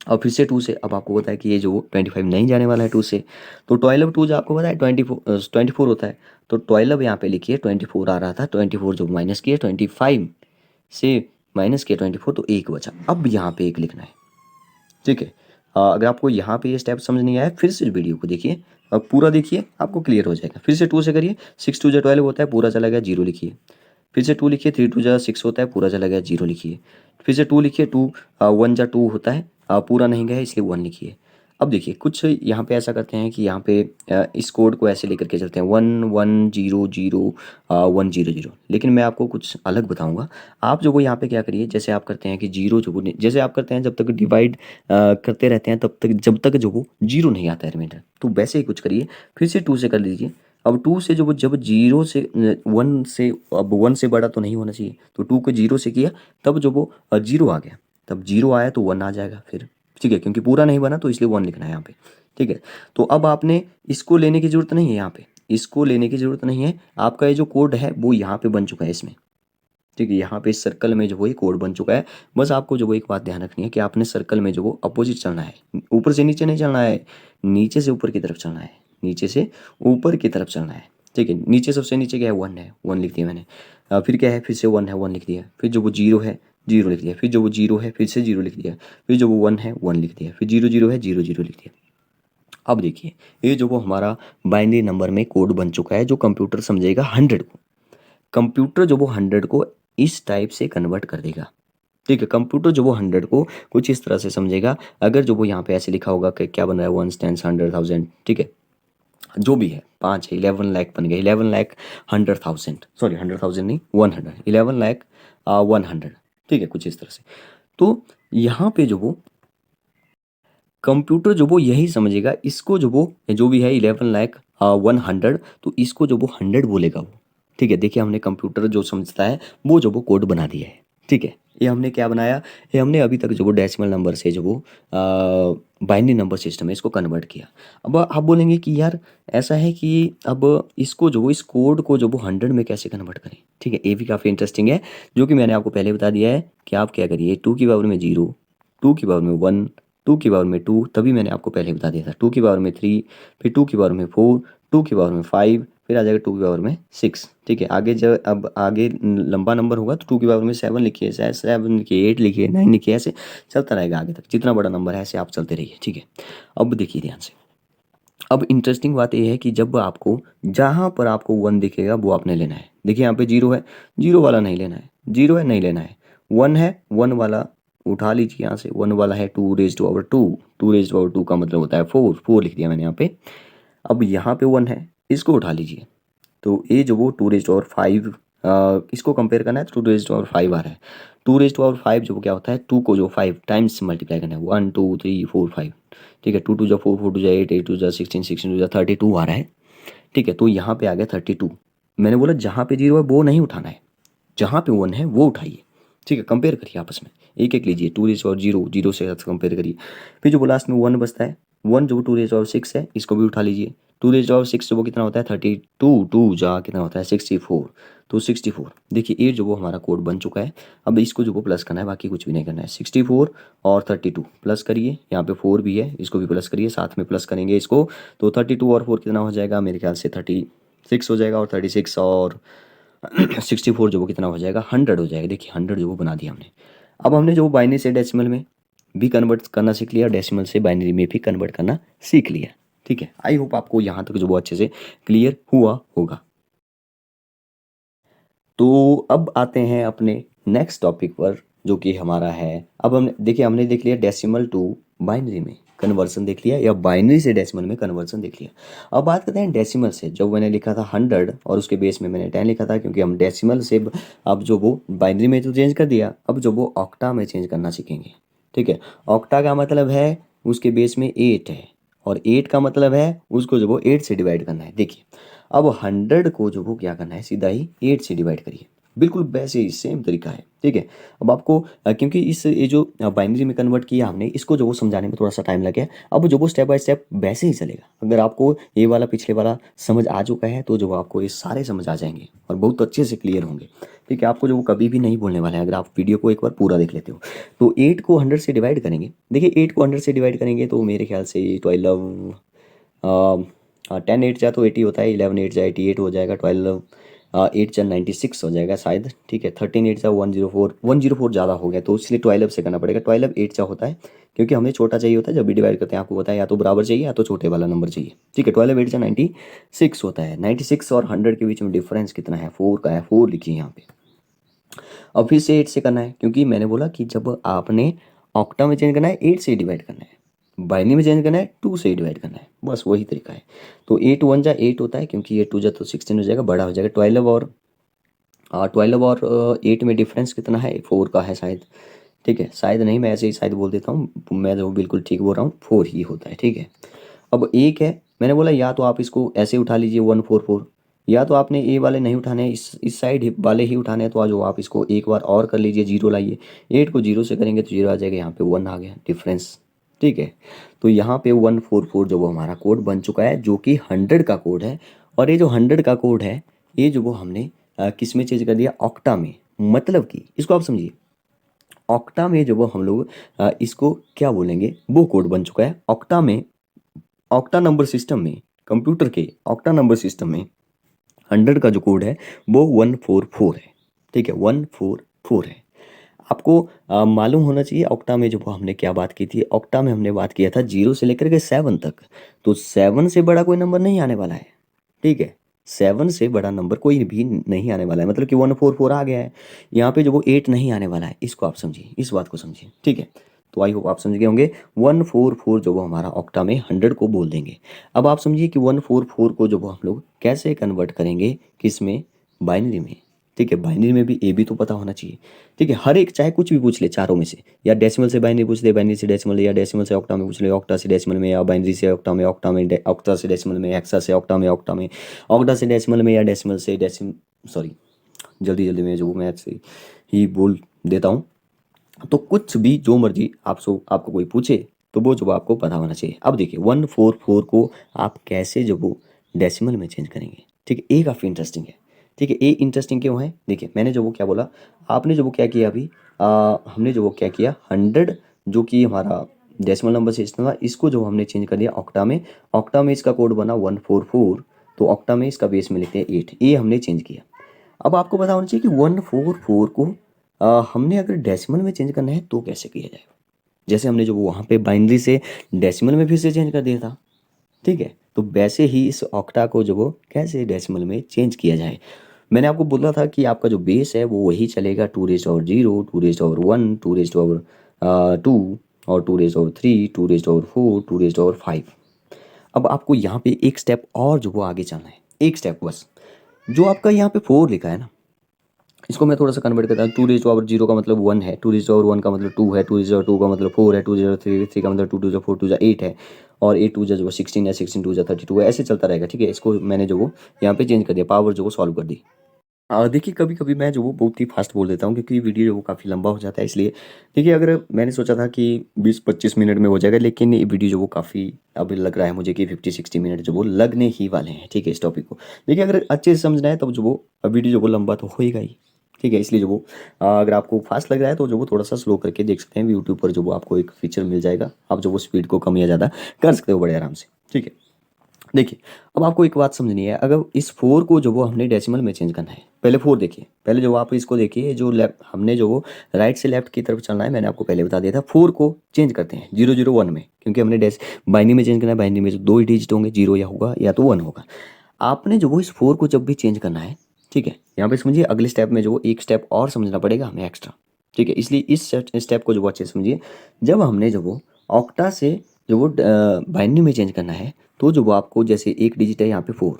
और फिर से टू से, अब आपको पता है कि ये जो 25 नहीं जाने वाला है टू से, तो 12 टू जो आपको पता है 24 होता है, तो 12 यहाँ पे लिखिए, 24 आ रहा था, 24 जो माइनस किया 25 से माइनस किया 24 तो एक बचा, अब यहाँ पे एक लिखना है, ठीक है। अगर आपको यहाँ पे ये स्टेप समझ नहीं आया फिर से वीडियो को देखिए, अब पूरा देखिए आपको क्लियर हो जाएगा। फिर से टू से करिए, 6 टू जा 12 होता है, पूरा चला गया जीरो लिखिए। फिर से टू लिखिए, 3 टू जा 6 होता है, पूरा चला गया जीरो लिखिए। फिर से टू लिखिए, 2 1 जा 2 होता है, पूरा नहीं गया इसलिए 1 लिखिए। अब देखिए कुछ यहाँ पे ऐसा करते हैं कि यहाँ पे इस कोड को ऐसे लेकर के चलते हैं 1 1 0 0 1 0 0, लेकिन मैं आपको कुछ अलग बताऊंगा। आप जो वो यहाँ पे क्या करिए, जैसे आप करते हैं कि जीरो जो वो जैसे आप करते हैं जब तक डिवाइड करते रहते हैं तब तक जब तक जो वो जीरो नहीं आता है रिमाइंडर, तो वैसे ही कुछ करिए। फिर से टू से कर लीजिए। अब टू से जो वो जब जीरो से वन से, अब वन से बड़ा तो नहीं होना चाहिए, तो टू को जीरो से किया तब जो वो जीरो आ गया, तब जीरो आया तो वन आ जाएगा फिर, ठीक है, क्योंकि पूरा नहीं बना तो इसलिए वन लिखना है यहाँ पे, ठीक है। तो अब आपने इसको लेने की जरूरत नहीं है, यहाँ पे इसको लेने की जरूरत नहीं है, आपका ये जो कोड है वो यहाँ पे बन चुका है इसमें, ठीक है। यहाँ पे इस सर्कल में जो वो ये कोड बन चुका है। बस आपको जो वो एक बात ध्यान रखनी है कि आपने सर्कल में जो वो अपोजिट चलना है, ऊपर से नीचे नहीं चलना है, नीचे से ऊपर की तरफ चलना है, नीचे से ऊपर की तरफ चलना है, ठीक है। नीचे सबसे नीचे क्या है, वन है, वन लिख दिया मैंने। फिर क्या है, फिर से वन है, वन लिख दिया। फिर जो वो जीरो है जीरो लिख दिया। फिर जो वो जीरो है फिर से जीरो लिख दिया। फिर जो वो वन है वन लिख दिया। फिर जीरो जीरो है जीरो जीरो लिख दिया। अब देखिए ये जो वो हमारा बाइनरी नंबर में कोड बन चुका है, जो कंप्यूटर समझेगा 100 को, कंप्यूटर जो वो 100 को इस टाइप से कन्वर्ट कर देगा, ठीक है। कंप्यूटर जो वो 100 को कुछ इस तरह से समझेगा। अगर जो वो यहाँ पे ऐसे लिखा होगा कि क्या बन रहा है, 1 10 100,000, ठीक है, जो भी है, 5 है, 11 लाख बन गया, 11 लाख 100,000, सॉरी 100,000 नहीं 100, 11 लाख 100, ठीक है, कुछ इस तरह से। तो यहाँ पे जो वो कंप्यूटर जो वो यही समझेगा, इसको जो वो जो भी है 11 लाख 100, तो इसको जो वो 100 बोलेगा वो, ठीक है। देखिए हमने कंप्यूटर जो समझता है वो जो वो कोड बना दिया है, ठीक है। ये हमने क्या बनाया, ये हमने अभी तक जो वो डेसिमल नंबर से जो वो बाइनरी नंबर सिस्टम है इसको कन्वर्ट किया। अब आप बोलेंगे कि यार ऐसा है कि अब इसको जो वो इस कोड को जो वो 100 में कैसे कन्वर्ट करें, ठीक है। ये भी काफ़ी इंटरेस्टिंग है, जो कि मैंने आपको पहले बता दिया है कि आप क्या करिए, 2 की पावर में 0, 2 की पावर में 1, 2 की पावर में 2, तभी मैंने आपको पहले बता दिया था, 2 की पावर में 3, फिर 2 की पावर में 4, 2 की पावर में 5, फिर आ जाएगा 2 की पावर में 6, ठीक है। आगे जब अब आगे लंबा नंबर होगा तो 2 की पावर में 7 लिखिए, 7 लिखिए, 8 लिखिए, 9 लिखिए, ऐसे चलता रहेगा आगे तक, जितना बड़ा नंबर है ऐसे आप चलते रहिए, ठीक है। अब देखिए ध्यान से, अब इंटरेस्टिंग बात यह है कि जब आपको जहाँ पर आपको 1 दिखेगा वो आपने लेना है। देखिए यहाँ पे 0 है, 0 वाला नहीं लेना है, 0 है नहीं लेना है, 1 है 1 वाला उठा लीजिए यहाँ से, 1 वाला है 2 raise to power 2, 2 raise to power 2 का मतलब होता है 4, 4 लिख दिया मैंने यहाँ पे। अब यहाँ पे 1 है, इसको उठा लीजिए, तो ये जो वो 2 रेज़ टू पावर 5, इसको कंपेयर करना है तो 2 रेज़ टू पावर 5 आ रहा है। 2 रेज़ टू पावर 5 जो क्या होता है, 2 को जो 5 टाइम्स मल्टीप्लाई करना है, 1 2 3 4 5, ठीक है। 2 2 जा 4, 4 2 जा 8, 8 2 जा 16, 16 2 जा 32 आ रहा है, ठीक है। तो यहाँ पे आ गया 32। मैंने बोला जहाँ पे 0 है वो नहीं उठाना है, जहाँ पे 1 है वो उठाइए, ठीक है। कंपेयर करिए आपस में, एक एक लीजिए, 2 रेज़ और 0, 0 से कंपेयर करिए। फिर जो लास्ट में 1 बचता है, 1 जो 2 रेज़ और 6 है इसको भी उठा लीजिए। 2 रेज़ और 6 जो वो कितना होता है 32, 2 जा कितना होता है 64, तो 64। देखिए ये जो वो हमारा कोड बन चुका है। अब इसको जो वो प्लस करना है, बाकी कुछ भी नहीं करना है। 64 और 32 प्लस करिए, यहाँ पे 4 भी है इसको भी प्लस करिए, साथ में प्लस करेंगे इसको, तो 32 और 4 कितना हो जाएगा, मेरे ख्याल से 36 हो जाएगा, और 36 और 64 जो वो कितना हो जाएगा, 100 हो जाएगा। देखिए 100 जो वो बना दिया हमने। अब हमने जो बाइनरी से डेसिमल में भी कन्वर्ट करना सीख लिया, डेसिमल से बाइनरी में भी कन्वर्ट करना सीख लिया, ठीक है। आई होप आपको यहाँ तक जो वो अच्छे से क्लियर हुआ होगा। तो अब आते हैं अपने नेक्स्ट टॉपिक पर, जो कि हमारा है, अब हमने देखिए हमने देख लिया डेसिमल टू बाइनरी में कन्वर्सन देख लिया, या बाइनरी से डेसिमल में कन्वर्सन देख लिया। अब बात करते हैं डेसिमल से। जब मैंने लिखा था 100 और उसके बेस में मैंने 10 लिखा था, क्योंकि हम डेसिमल से अब जो वो बाइनरी में तो चेंज कर दिया, अब जो वो ऑक्टा में चेंज करना सीखेंगे, ठीक है। ऑक्टा का मतलब है उसके बेस में 8 है, और 8 का मतलब है उसको जो वो 8 से डिवाइड करना है। देखिए अब 100 को जो वो क्या करना है, सीधा ही 8 से डिवाइड करिए, बिल्कुल वैसे ही सेम तरीका है, ठीक है। अब आपको क्योंकि इस ये जो बाइनरी में कन्वर्ट किया हमने, इसको जो वो समझाने में थोड़ा सा टाइम लग गया। अब जो वो स्टेप बाय स्टेप वैसे ही चलेगा। अगर आपको ये वाला पिछले वाला समझ आ चुका है तो जो आपको ये सारे समझ आ जाएंगे और बहुत अच्छे से क्लियर होंगे, ठीक है। आपको जो वो कभी भी नहीं भूलने वाला है अगर आप वीडियो को एक बार पूरा देख लेते हो। तो 8 को 100 से डिवाइड करेंगे। देखिए 8 को 100 से डिवाइड करेंगे तो मेरे ख्याल से 12 10 8 जा तो 80 होता है, 11 8 जा 88 हो जाएगा, 12 8 जा 96 हो जाएगा शायद, ठीक है। 13 8 जा 104 ज़्यादा हो गया तो इसलिए 12 से करना पड़ेगा। 12 8 जा होता है क्योंकि हमें छोटा चाहिए होता है जब भी डिवाइड करते हैं, आपको पता है या तो बराबर चाहिए या तो छोटे वाला नंबर चाहिए, ठीक है। 12 8 जा 96 होता है। 96 और 100 के बीच में डिफरेंस कितना है, 4 का है, 4 लिखिए यहाँ पे। अब फिर से 8 से करना है क्योंकि मैंने बोला कि जब आपने ऑक्टा में चेंज करना है 8 से डिवाइड करना है, बाइनरी में चेंज करना है 2 से डिवाइड करना है, बस वही तरीका है। तो 8 1 जा 8 होता है क्योंकि 8 2 जा तो 16 हो जाएगा, बड़ा हो जाएगा। 12 और 8 में डिफरेंस कितना है, 4 का है शायद, ठीक है। शायद नहीं, मैं ऐसे ही शायद बोल देता हूँ, मैं जो बिल्कुल ठीक बोल रहा हूँ, 4 ही होता है, ठीक है। अब एक है, मैंने बोला या तो आप इसको ऐसे उठा लीजिए 144, या तो आपने ए वाले नहीं उठाने हैं, इस साइड वाले ही उठाने हैं, तो आज आप इसको एक बार और कर लीजिए, जीरो लाइए। 8 को 0 से करेंगे तो 0 आ जाएगा, यहाँ पे 1 आ गया डिफरेंस, ठीक है। तो यहाँ पे 144 जो वो हमारा कोड बन चुका है जो कि 100 का कोड है। और ये जो 100 का कोड है ये जो वो हमने किस में चेंज कर दिया, ऑक्टा में। मतलब कि इसको आप समझिए, ऑक्टा में जो वो हम लोग इसको क्या बोलेंगे, वो कोड बन चुका है ऑक्टा में। ऑक्टा नंबर सिस्टम में, कंप्यूटर के ऑक्टा नंबर सिस्टम में 100 का जो कोड है वो 144 है, ठीक है, 144 है। आपको मालूम होना चाहिए ऑक्टा में जो हमने क्या बात की थी। ऑक्टा में हमने बात किया था 0 से लेकर के 7 तक, तो 7 से बड़ा कोई नंबर नहीं आने वाला है, ठीक है। 7 से बड़ा नंबर कोई भी नहीं आने वाला है, मतलब कि 144 आ गया है। यहाँ पे जो वो 8 नहीं आने वाला है, इसको आप समझिए, इस बात को समझिए, ठीक है। तो आई होप आप समझ गए होंगे। 144 जो वो हमारा ऑक्टा में 100 को बोल देंगे। अब आप समझिए कि 144 को जो वो हम लोग कैसे कन्वर्ट करेंगे, किस में, बाइनरी में, ठीक है। बाइनरी में भी ए बी तो पता होना चाहिए, ठीक है। हर एक चाहे कुछ भी पूछ ले चारों में से, या डेसिमल से बाइनरी पूछ ले, बाइनरी से डेसिमल, या डेसिमल से ऑक्टा में पूछ ले, ऑक्टा से डेसिमल में, या बाइनरी से ऑक्टा में, ऑक्टा में ऑक्टा से डेसिमल में, हेक्सा से ऑक्टा में, ऑक्टा में ऑक्टा से डेसिमल में, या डेसिमल से सॉरी, जल्दी जल्दी में जो मैं ऐसे ही बोल देता हूँ। तो कुछ भी जो मर्जी आपको कोई पूछे तो वो जो आपको पता होना चाहिए। अब देखिए 144 को आप कैसे जो वो डेसिमल में चेंज करेंगे, ठीक है। ए काफ़ी इंटरेस्टिंग है, ठीक है। ए इंटरेस्टिंग क्यों है, देखिए मैंने जो वो क्या बोला, आपने जो वो क्या किया अभी, हमने जो वो क्या किया, 100 जो कि हमारा डेसिमल नंबर सिस्टम था, इसको जो हमने चेंज कर दिया ऑक्टा में। ऑक्टा में इसका कोड बना 144, तो ऑक्टा में इसका बेस में लिखते हैं 8, ये हमने चेंज किया। अब आपको पता होना चाहिए कि 144 को हमने अगर डेसिमल में चेंज करना है तो कैसे किया जाए। जैसे हमने जो वहाँ पे बाइनरी से डेसिमल में फिर से चेंज कर दिया था, ठीक है। तो वैसे ही इस ऑक्टा को जो वो कैसे डेसिमल में चेंज किया जाए। मैंने आपको बोला था कि आपका जो बेस है वो वही चलेगा, 2⁻0, 2⁻1, 2⁻2 और 2⁻3, 2⁻4, 2⁻5। अब आपको यहाँ पे एक स्टेप और जो वो आगे चलना है, एक स्टेप बस। जो आपका यहाँ पे 4 लिखा है ना, इसको मैं थोड़ा सा कन्वर्ट करता हूँ। 2⁻0 का मतलब 1 है, 2⁻1 का मतलब 2 है, 2⁻2 का मतलब 4 है, 2⁻3 का मतलब 2⁻4 2 8 है, और 8 2 जो 16 है, 16 2 32 है, ऐसे चलता रहेगा, ठीक है। इसको मैंने जो वो यहाँ पे चेंज कर दिया, पावर जो वो सॉल्व कर दी। देखिए कभी कभी मैं जो वो बहुत ही फास्ट बोल देता हूँ क्योंकि वीडियो जो वो काफ़ी लंबा हो जाता है, इसलिए। देखिए अगर मैंने सोचा था कि 20-25 मिनट में हो जाएगा, लेकिन ये वीडियो जो वो काफ़ी अभी लग रहा है मुझे कि 50-60 मिनट जो वो लगने ही वाले हैं, ठीक है, इस टॉपिक को। देखिए अगर अच्छे से समझना है तब जो वो वीडियो जो वो लंबा तो होएगा ही, ठीक है। इसलिए जो वो अगर आपको फास्ट लग रहा है तो जो वो थोड़ा सा स्लो करके देख सकते हैं। यूट्यूब पर जो वो आपको एक फीचर मिल जाएगा, आप जो वो स्पीड को कम या ज़्यादा कर सकते हो बड़े आराम से, ठीक है। देखिए अब आपको एक बात समझनी है, अगर इस 4 को जो वो हमने डेसिमल में चेंज करना है, पहले 4 देखिए, पहले जो आप इसको देखिए, जो लेफ्ट हमने जो वो राइट से लेफ्ट की तरफ चलना है, मैंने आपको पहले बता दिया था। 4 को चेंज करते हैं 001 में, क्योंकि हमने बाइनरी में चेंज करना है। बाइनरी में जो 2 ही डिजिट होंगे, 0 या होगा या तो 1 होगा। आपने जो वो इस 4 को जब भी चेंज करना है, ठीक है, यहाँ पे समझिए अगले स्टेप में जो वो एक स्टेप और समझना पड़ेगा हमें एक्स्ट्रा, ठीक है। इसलिए इस स्टेप को जो वो अच्छे से समझिए। जब हमने जो वो ऑक्टा से जो वो बाइनरी में चेंज करना है, तो जो वो आपको जैसे एक डिजिट है यहाँ पे 4,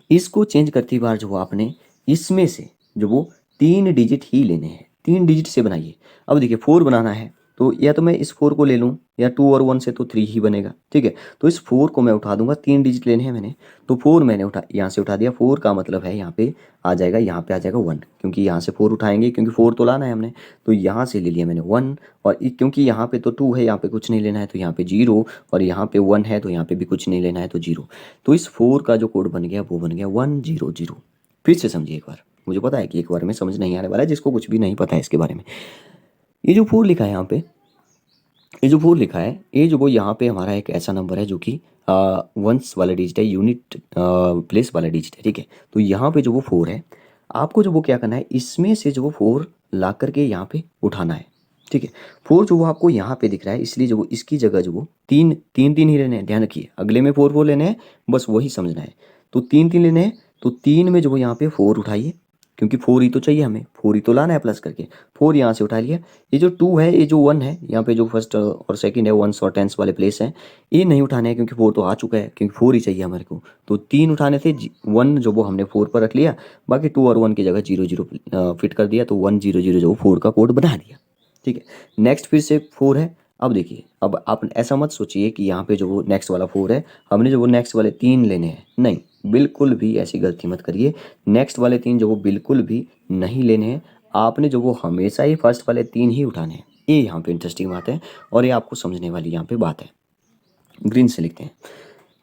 इसको चेंज करती बार जो वो आपने इसमें से जो वो 3 डिजिट ही लेने हैं, 3 डिजिट से बनाइए। अब देखिए 4 बनाना है तो या तो मैं इस 4 को ले लूँ, या 2 और 1 से तो 3 ही बनेगा, ठीक है। तो इस 4 को मैं उठा दूंगा, 3 डिजिट लेने हैं मैंने, तो 4 मैंने यहाँ से उठा दिया। 4 का मतलब है यहाँ पे आ जाएगा, यहाँ पे आ जाएगा 1, क्योंकि यहाँ से 4 उठाएंगे, क्योंकि 4 तो लाना है हमने, तो यहाँ से ले लिया मैंने 1। और क्योंकि यहाँ पे तो 2 है, यहाँ पे कुछ नहीं लेना है, तो यहाँ पे 0, और यहाँ पे 1 है, तो यहाँ पे भी कुछ नहीं लेना है, तो 0। तो इस 4 का जो कोड बन गया वो बन गया 1 0 0। फिर से समझिए एक बार, मुझे पता है कि एक बार में समझ नहीं आने वाला है जिसको कुछ भी नहीं पता है इसके बारे में। ये जो 4 लिखा है यहाँ पे, ये जो 4 लिखा है, ये जो वो यहाँ पे हमारा एक ऐसा नंबर है जो कि वंस वाला डिजिट है, यूनिट प्लेस वाला डिजिट है, ठीक है। तो यहाँ पे जो वो 4 है, आपको जो वो क्या करना है, इसमें से जो वो 4 ला करके यहाँ पे उठाना है, ठीक है। 4 जो वो आपको यहाँ पे दिख रहा है, इसलिए जो वो इसकी जगह जो वो 3 3 3 ही लेने हैं, ध्यान रखिए, अगले में 4 4 लेने हैं, बस वही समझना है। तो 3 3 लेने हैं, तो 3 में जो वो यहाँ पे 4 उठाइए, क्योंकि 4 ही तो चाहिए हमें, 4 ही तो लाना है प्लस करके, 4 यहाँ से उठा लिया। ये जो 2 है, ये जो 1 है, यहाँ पे जो फर्स्ट और सेकंड है, वंस और टेंस वाले प्लेस हैं, ये नहीं उठाने हैं, क्योंकि 4 तो आ चुका है, क्योंकि 4 ही चाहिए हमारे को। तो 3 उठाने थे, 1 जो वो हमने 4 पर रख लिया, बाकी 2 और 1 की जगह 0 0 फिट कर दिया, तो 1 0 0 जो 4 का कोड बना दिया, ठीक है। नेक्स्ट फिर से 4 है। अब देखिए, अब आप ऐसा मत सोचिए कि यहाँ पे जो वो नेक्स्ट वाला 4 है, हमने जो वो नेक्स्ट वाले 3 लेने हैं, नहीं, बिल्कुल भी ऐसी गलती मत करिए। नेक्स्ट वाले 3 जो वो बिल्कुल भी नहीं लेने हैं, आपने जो वो हमेशा ही फर्स्ट वाले 3 ही उठाने हैं। ये यहाँ पे इंटरेस्टिंग बात है, और ये आपको समझने वाली यहाँ पे बात है। ग्रीन से लिखते हैं।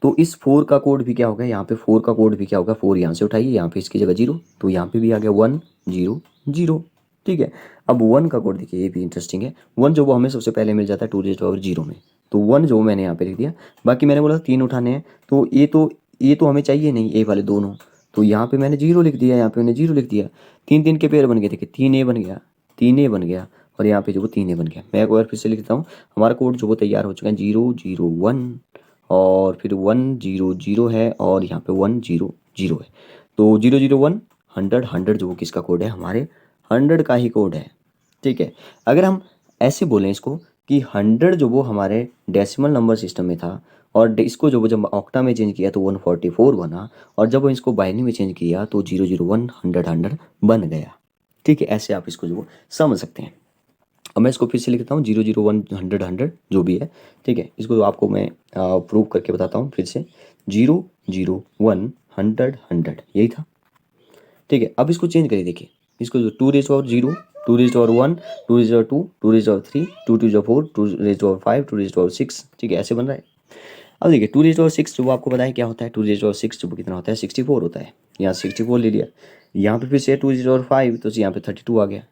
तो इस 4 का कोड भी क्या होगा, यहाँ पे 4 का कोड भी क्या होगा, 4 यहाँ से उठाइए, यहाँ पे इसकी जगह 0, तो यहाँ पे भी आ गया 1 0 0, ठीक है। अब 1 का कोड देखिए, ये भी इंटरेस्टिंग है। 1 जो वो हमें सबसे पहले मिल जाता है 2 डिजिट और 0 में, तो 1 जो मैंने यहाँ पे लिख दिया। बाकी मैंने बोला 3 उठाने हैं, तो ये तो हमें चाहिए नहीं, ए वाले दोनों, तो यहाँ पे मैंने 0 लिख दिया, यहाँ पे मैंने 0 लिख दिया। 3 3 के पेयर बन गए, देखिए 3 ए बन गया, 3 ए बन गया, और यहाँ पे जो वो 3 ए बन गया। मैं एक बार फिर से लिखता हूँ, हमारा कोड जो वो तैयार हो चुका है, 0 0 1, और फिर 1 0 0 है, और यहाँ पे 1 0 0 है। तो 0 0 1 100 100 जो वो किसका कोड है, हमारे 100 का ही कोड है, ठीक है। अगर हम ऐसे बोलें इसको कि 100 जो वो हमारे डेसिमल नंबर सिस्टम में था, और इसको जो वो जब ऑक्टा में चेंज किया तो 144 बना, और जब वो इसको बाइनरी में चेंज किया तो 0 0 1 100 100 बन गया, ठीक है। ऐसे आप इसको जो वो समझ सकते हैं। अब मैं इसको फिर से लिखता हूँ, 0 0 1 100 100 जो भी है, ठीक है। इसको तो आपको मैं प्रूव करके बताता हूँ फिर से, 0 0 1 100 100 यही था, ठीक है। अब इसको चेंज करिए, देखिए इसको जो 2 raise power 0, 2 raise power 1, 2 raise power 2, 2 raise power 3, 2 raise power 4, 2 raise power 5, 2 raise power 6, ठीक है, ऐसे बन रहा है। अब देखिए 2 रेज पावर 6 जो वो आपको पता है क्या होता है, 2 रेज पावर 6 जो वो कितना होता है, 64 होता है। यहाँ 64 ले लिया, यहाँ पे फिर से 2 रेज पावर 5, तो यहाँ पे 32 आ गया।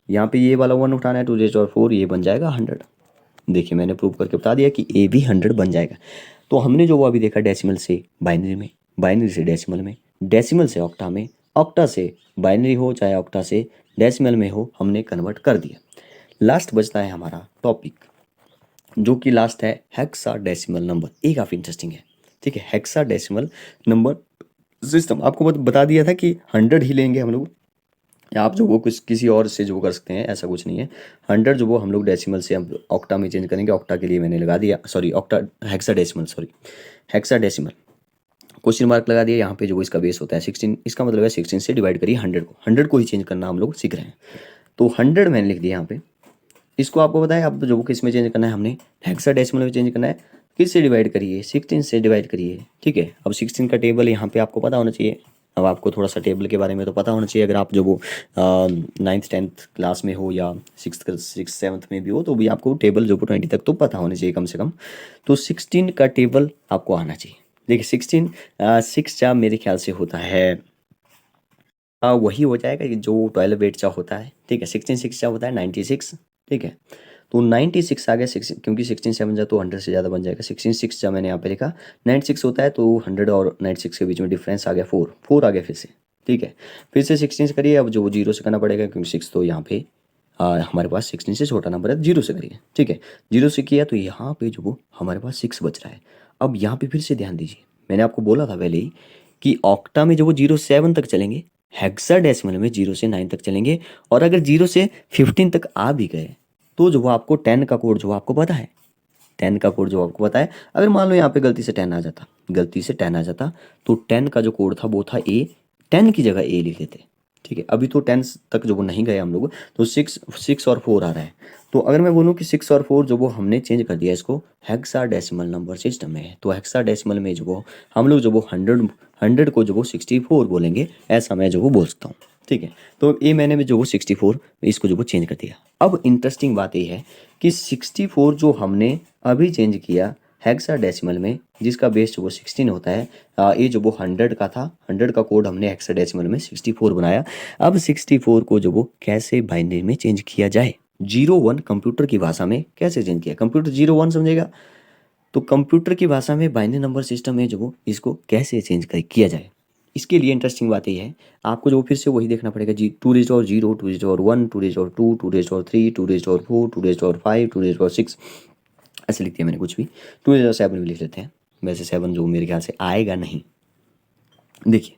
यहाँ पे ये वाला 1 उठाना है, 2 रेज पावर 4, ये बन जाएगा 100। देखिए मैंने प्रूव करके बता दिया कि ए भी 100 बन जाएगा। तो हमने जो वो अभी देखा, डेसिमल से बाइनरी में, बाइनरी से डेसिमल में, डेसिमल से ऑक्टा में, ऑक्टा से बाइनरी हो चाहे ऑक्टा से डेसिमल में हो, हमने कन्वर्ट कर दिया। लास्ट बचता है हमारा टॉपिक, जो कि लास्ट है हेक्साडेसिमल नंबर। ये काफ़ी इंटरेस्टिंग है, ठीक है। हेक्साडेसिमल नंबर सिस्टम आपको बता दिया था कि 100 ही लेंगे हम लोग, या आप जो वो कुछ किसी और से जो कर सकते हैं, ऐसा कुछ नहीं है। 100 जो वो हम लोग डेसिमल से हम ऑक्टा में चेंज करेंगे। ऑक्टा के लिए मैंने लगा दिया, sorry octa, hexadecimal, sorry hexadecimal, question mark लगा दिया। यहाँ पे जो इसका बेस होता है 16, इसका मतलब है 16 से डिवाइड करिए 100 को, 100 को ही चेंज करना हम लोग सीख रहे हैं। तो 100 मैंने लिख दिया यहाँ पे। इसको आपको बताया, अब जो किस में चेंज करना है, हमने हेक्साडेसिमल में चेंज करना है। किस से डिवाइड करिए, 16 से डिवाइड करिए, ठीक है। अब 16 का टेबल यहाँ पे आपको पता होना चाहिए। अब आपको थोड़ा सा टेबल के बारे में तो पता होना चाहिए, अगर आप जो वो 9th 10th क्लास में हो या 6th 7th में भी हो, तो भी आपको टेबल जो 20 तक तो पता होना चाहिए कम से कम। तो 16 का टेबल आपको आना चाहिए। देखिए 16 6 चा मेरे ख्याल से होता है, वही हो जाएगा कि जो 12 8 चा होता है, ठीक है। 16 6 चा होता है 96, ठीक है। तो 96 आ गया, 16 क्योंकि 16 7 जा तो 100 से ज़्यादा बन जाएगा। 16 6 जा मैंने यहाँ पे लिखा, 96 होता है, तो 100 और 96 के बीच में डिफरेंस आ गया 4, 4 आ गया फिर से, ठीक है। फिर से 16 से करिए, अब जो 0 से करना पड़ेगा, क्योंकि 6 तो यहाँ पे हमारे पास 16 से छोटा नंबर है, 0 से करिए, ठीक है। 0 से किया तो यहाँ पे जो वो हमारे पास 6 बच रहा है। अब यहाँ पे फिर से ध्यान दीजिए, मैंने आपको बोला था पहले ही कि ऑक्टा में जो वो 0 से 7 तक चलेंगे, हेक्साडेसिमल में 0 से 9 तक चलेंगे, और अगर 0 से 15 तक आ भी गए तो जो वो आपको 10 का कोड जो आपको पता है, 10 का कोड जो आपको पता है, अगर मान लो यहाँ पे गलती से 10 आ जाता, गलती से 10 आ जाता, तो 10 का जो कोड था वो था ए, 10 की जगह ए लिख देते, ठीक है, अभी तो 10 तक जो वो नहीं गए हम लोग, तो 6 और 4 आ रहा है। तो अगर मैं बोलूँ कि 6 और 4 जो वो हमने चेंज कर दिया इसको हेक्साडेसिमल नंबर सिस्टम में है, तो हेक्साडेसिमल में जो वो हम लोग जो वो 100 को जो वो 64 बोलेंगे, ऐसा मैं जो वो बोल सकता हूँ। ठीक है, तो ये मैंने भी जो वो 64 इसको जो वो चेंज कर दिया। अब इंटरेस्टिंग बात ये है कि 64 जो हमने अभी चेंज किया हेक्साडेसिमल में, जिसका बेस जो वो 16 होता है, ये जो वो 100 का था, 100 का कोड हमने हेक्साडेसिमल में 64 बनाया। अब 64 को जो वो कैसे बाइनरी में चेंज किया जाए, 01 कंप्यूटर की भाषा में कैसे चेंज किया, कंप्यूटर 01 समझेगा, तो कंप्यूटर की भाषा में बाइनरी नंबर सिस्टम है जो वो इसको कैसे चेंज किया जाए। इसके लिए इंटरेस्टिंग बात ये है, आपको जो फिर से वही देखना पड़ेगा जी, 2 टू 1, 2 2 3, 2 4, 2 5, 2 ऐसे लिखते हैं मैंने कुछ भी, 2 भी लिख लेते हैं, वैसे 7 जो मेरे ख्याल से आएगा नहीं। देखिए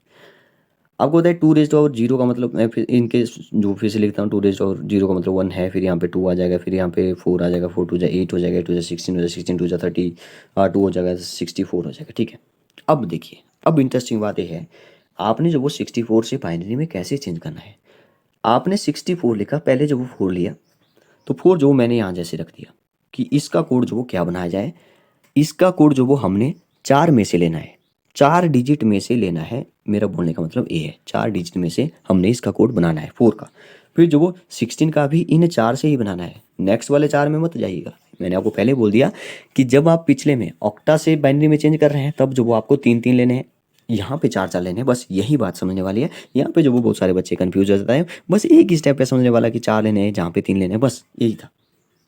आपको होता है 2 का मतलब, मैं फिर इनके जो फिर से लिखता हूँ, 2 का मतलब 1 है, फिर यहाँ पे 2 आ जाएगा, फिर यहाँ पे 4 आ जाएगा, 4 2 8 हो जाएगा, 8 2 16 हो जाएगा, 16 2 30, 2 हो जाएगा 64 हो जाएगा। ठीक है, अब देखिए, अब इंटरेस्टिंग बात यह है, आपने जो वो 64 से बाइनरी में कैसे चेंज करना है। आपने 64 लिखा, पहले जो वो 4 लिया, तो 4 जो मैंने यहाँ जैसे रख दिया कि इसका कोड जो वो क्या बनाया जाए, इसका कोड जो वो हमने 4 में से लेना है, 4 डिजिट में से लेना है, मेरा बोलने का मतलब ये है, 4 डिजिट में से हमने इसका कोड बनाना है 4 का। फिर जो वो 16 का भी इन 4 से ही बनाना है, नेक्स्ट वाले 4 में मत जाइएगा। मैंने आपको पहले बोल दिया कि जब आप पिछले में ऑक्टा से बाइनरी में चेंज कर रहे हैं, तब जो वो आपको 3 3 लेने हैं, यहाँ पे 4 4 लेने हैं, बस यही बात समझने वाली है। यहाँ पे जो वो बहुत सारे बच्चे कन्फ्यूज हो जाता है, बस एक ही स्टेप है समझने वाला कि 4 लेने हैं जहाँ पे 3 लेने हैं, बस यही था,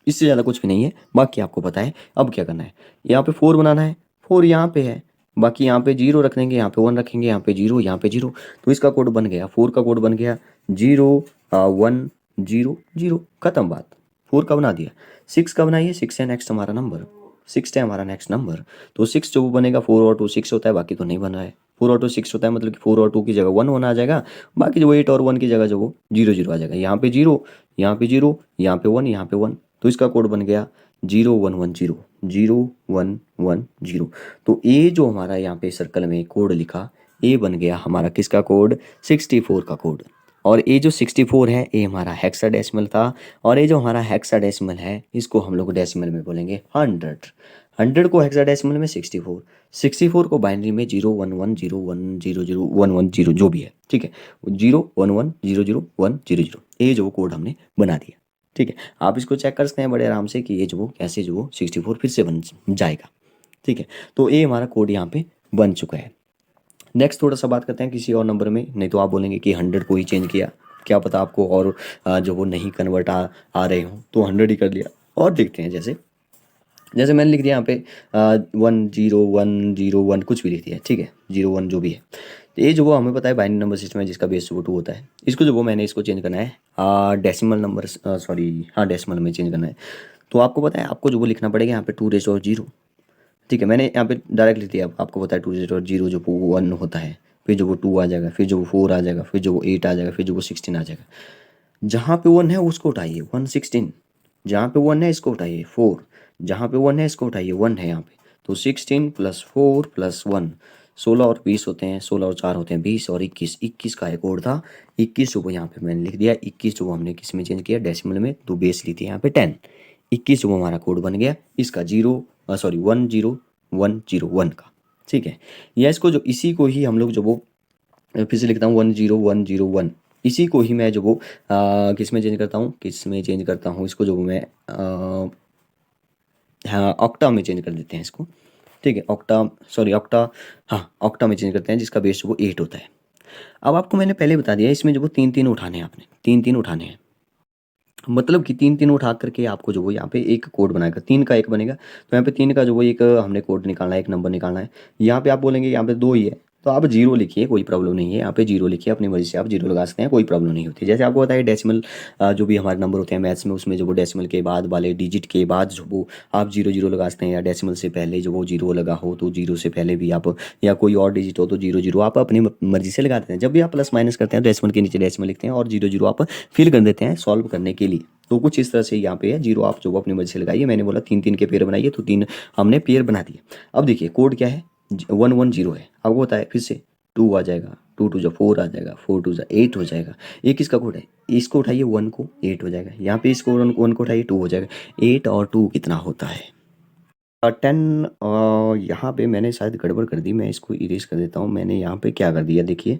इससे ज़्यादा कुछ भी नहीं है। बाकी आपको पता है अब क्या करना है, यहाँ पे 4 बनाना है, 4 यहाँ पे है, बाकी यहाँ पे 0 रख देंगे, यहाँ पे 1 रखेंगे, यहाँ पे 0, यहाँ पे 0, तो इसका कोड बन गया, 4 का कोड बन गया 0 1 0 0, खत्म बात। 4 का बना दिया। 6 का बनाइए, 6 है नेक्स्ट हमारा नंबर, 6 है हमारा नेक्स्ट नंबर, तो 6 जो बनेगा 4 और 2 6 होता है, बाकी तो नहीं बन रहा है। 4 और 2 6 होता है, मतलब कि 4 और 2 की जगह 1 1 आ जाएगा, बाकी जो 8 और 1 की जगह जो वो 0 0 आ जाएगा। यहाँ पे 0, यहाँ पे 0, यहाँ पे 1, यहाँ पे 1, तो इसका कोड बन गया 0 1 1 0 0 1 1 0। तो ये जो हमारा यहाँ पे सर्कल में कोड लिखा, ये बन गया हमारा किसका कोड, 64 का कोड। और ये जो 64 है ये हमारा हेक्साडेसिमल था, और ये जो हमारा हेक्साडेसिमल है इसको हम लोग डेसिमल में बोलेंगे 100। 100 को हेक्साडेसिमल में 64, 64 को बाइनरी में 0 1 1 0 1 0 0 1 1 0 जो भी है, ठीक है, 0 1 1 0 0 1 0 0, ये जो कोड हमने बना दिया। ठीक है, आप इसको चेक कर सकते हैं बड़े आराम से कि ये जो वो कैसे जो वो 64 फिर से बन जाएगा। ठीक है, तो ये हमारा कोड यहाँ पे बन चुका है। नेक्स्ट थोड़ा सा बात करते हैं किसी और नंबर में, नहीं तो आप बोलेंगे कि 100 को ही चेंज किया, क्या पता आपको और जो वो नहीं कन्वर्ट आ रहे हो, तो 100 ही कर लिया। और देखते हैं, जैसे जैसे मैंने लिख दिया यहाँ पे 1 0 1 0 1 कुछ भी लिख दिया, ठीक है, 0 1 जो भी है, तो ये जो वो हमें पता है बाइनरी नंबर सिस्टम है जिसका बेस वो 2 होता है, इसको जो वो मैंने इसको चेंज करना है डेसिमल नंबर, सॉरी हाँ डेसिमल में चेंज करना है। तो आपको पता है आपको जो वो लिखना पड़ेगा यहाँ पे 2 0, ठीक है, मैंने यहाँ पे डायरेक्ट लिख दिया, आपको पता है 2 जो वो 1 होता है, फिर जो वो 2 आ जाएगा, फिर जो वो 4 आ जाएगा, फिर जो वो 8 आ जाएगा, फिर जो वो 16 आ जाएगा। जहाँ पे 1 है उसको उठाइए 1 16, जहाँ पे 1 है इसको उठाइए 4, जहाँ पे 1 है इसको उठाइए 1 है यहाँ पे, तो 16 + 4 + 1, 16 और 20 होते हैं, 16 और 4 होते हैं 20, और 21, 21 का एक कोड था, 21 जो वो यहाँ पे मैंने लिख दिया, 21 जो हमने किस में चेंज किया, डेसिमल में, तो बेस ली थी यहाँ पे 10, 21 जो हमारा कोड बन गया इसका 1 0 1 0 1 का। ठीक है, या इसको जो इसी को ही हम लोग जो वो फिर से लिखता हूँ 1 0 1 0 1, इसी को ही मैं जो वो किस में चेंज करता हूँ, किस में चेंज करता हूँ इसको, जो मैं हाँ ऑक्टा में चेंज कर देते हैं इसको। ठीक है, ऑक्टा, हाँ ऑक्टा में चेंज करते हैं, जिसका बेस जो वो 8 होता है। अब आपको मैंने पहले बता दिया इसमें जो वो 3 3 उठाने हैं, आपने 3 3 उठाने हैं, मतलब कि 3 3 उठा करके आपको जो वो यहाँ पे एक कोड बनाएगा, 3 का एक बनेगा, तो यहाँ पे 3 का जो वो एक हमने कोड निकालना है, एक नंबर निकालना है। यहाँ पे आप बोलेंगे यहाँ पे 2 ही है, तो आप 0 लिखिए, कोई प्रॉब्लम नहीं है, यहाँ पे 0 लिखिए, अपनी मर्जी से आप 0 लगा सकते हैं, कोई प्रॉब्लम नहीं होती। जैसे आपको पता है डेसिमल जो भी हमारे नंबर होते हैं मैथ्स में, उसमें जो वो डेसिमल के बाद वाले डिजिट के बाद जो वो आप 0 0 लगा सकते हैं, या डेसिमल से पहले जो वो 0 लगा हो तो 0 से पहले भी आप, या कोई और डिजिट हो तो 0 0 आप अपनी मर्जी से लगा देते हैं। जब भी आप प्लस माइनस करते हैं तो डेसिमल के नीचे डेसिमल लिखते हैं, और 0 0 आप फिल कर देते हैं सॉल्व करने के लिए। तो कुछ इस तरह से यहाँ पे है, 0 आप जो अपनी मर्जी से लगाइए, मैंने बोला 3 3 के पेयर बनाइए, तो 3 हमने पेयर बना दिए। अब देखिए कोड क्या है, 1 1 0 है, आपको होता है फिर से 2 आ जाएगा, 2 टू जा 4 आ जाएगा, 4 टू जा 8 हो जाएगा। ये किसका कोड है? इसको उठाइए 1 को, 8 हो जाएगा। यहाँ पे इसको 1 को उठाइए 2 हो जाएगा। 8 और 2 कितना होता है? 10। यहाँ पे मैंने शायद गड़बड़ कर दी, मैं इसको इरेज कर देता हूँ। मैंने यहाँ पे क्या कर दिया, देखिए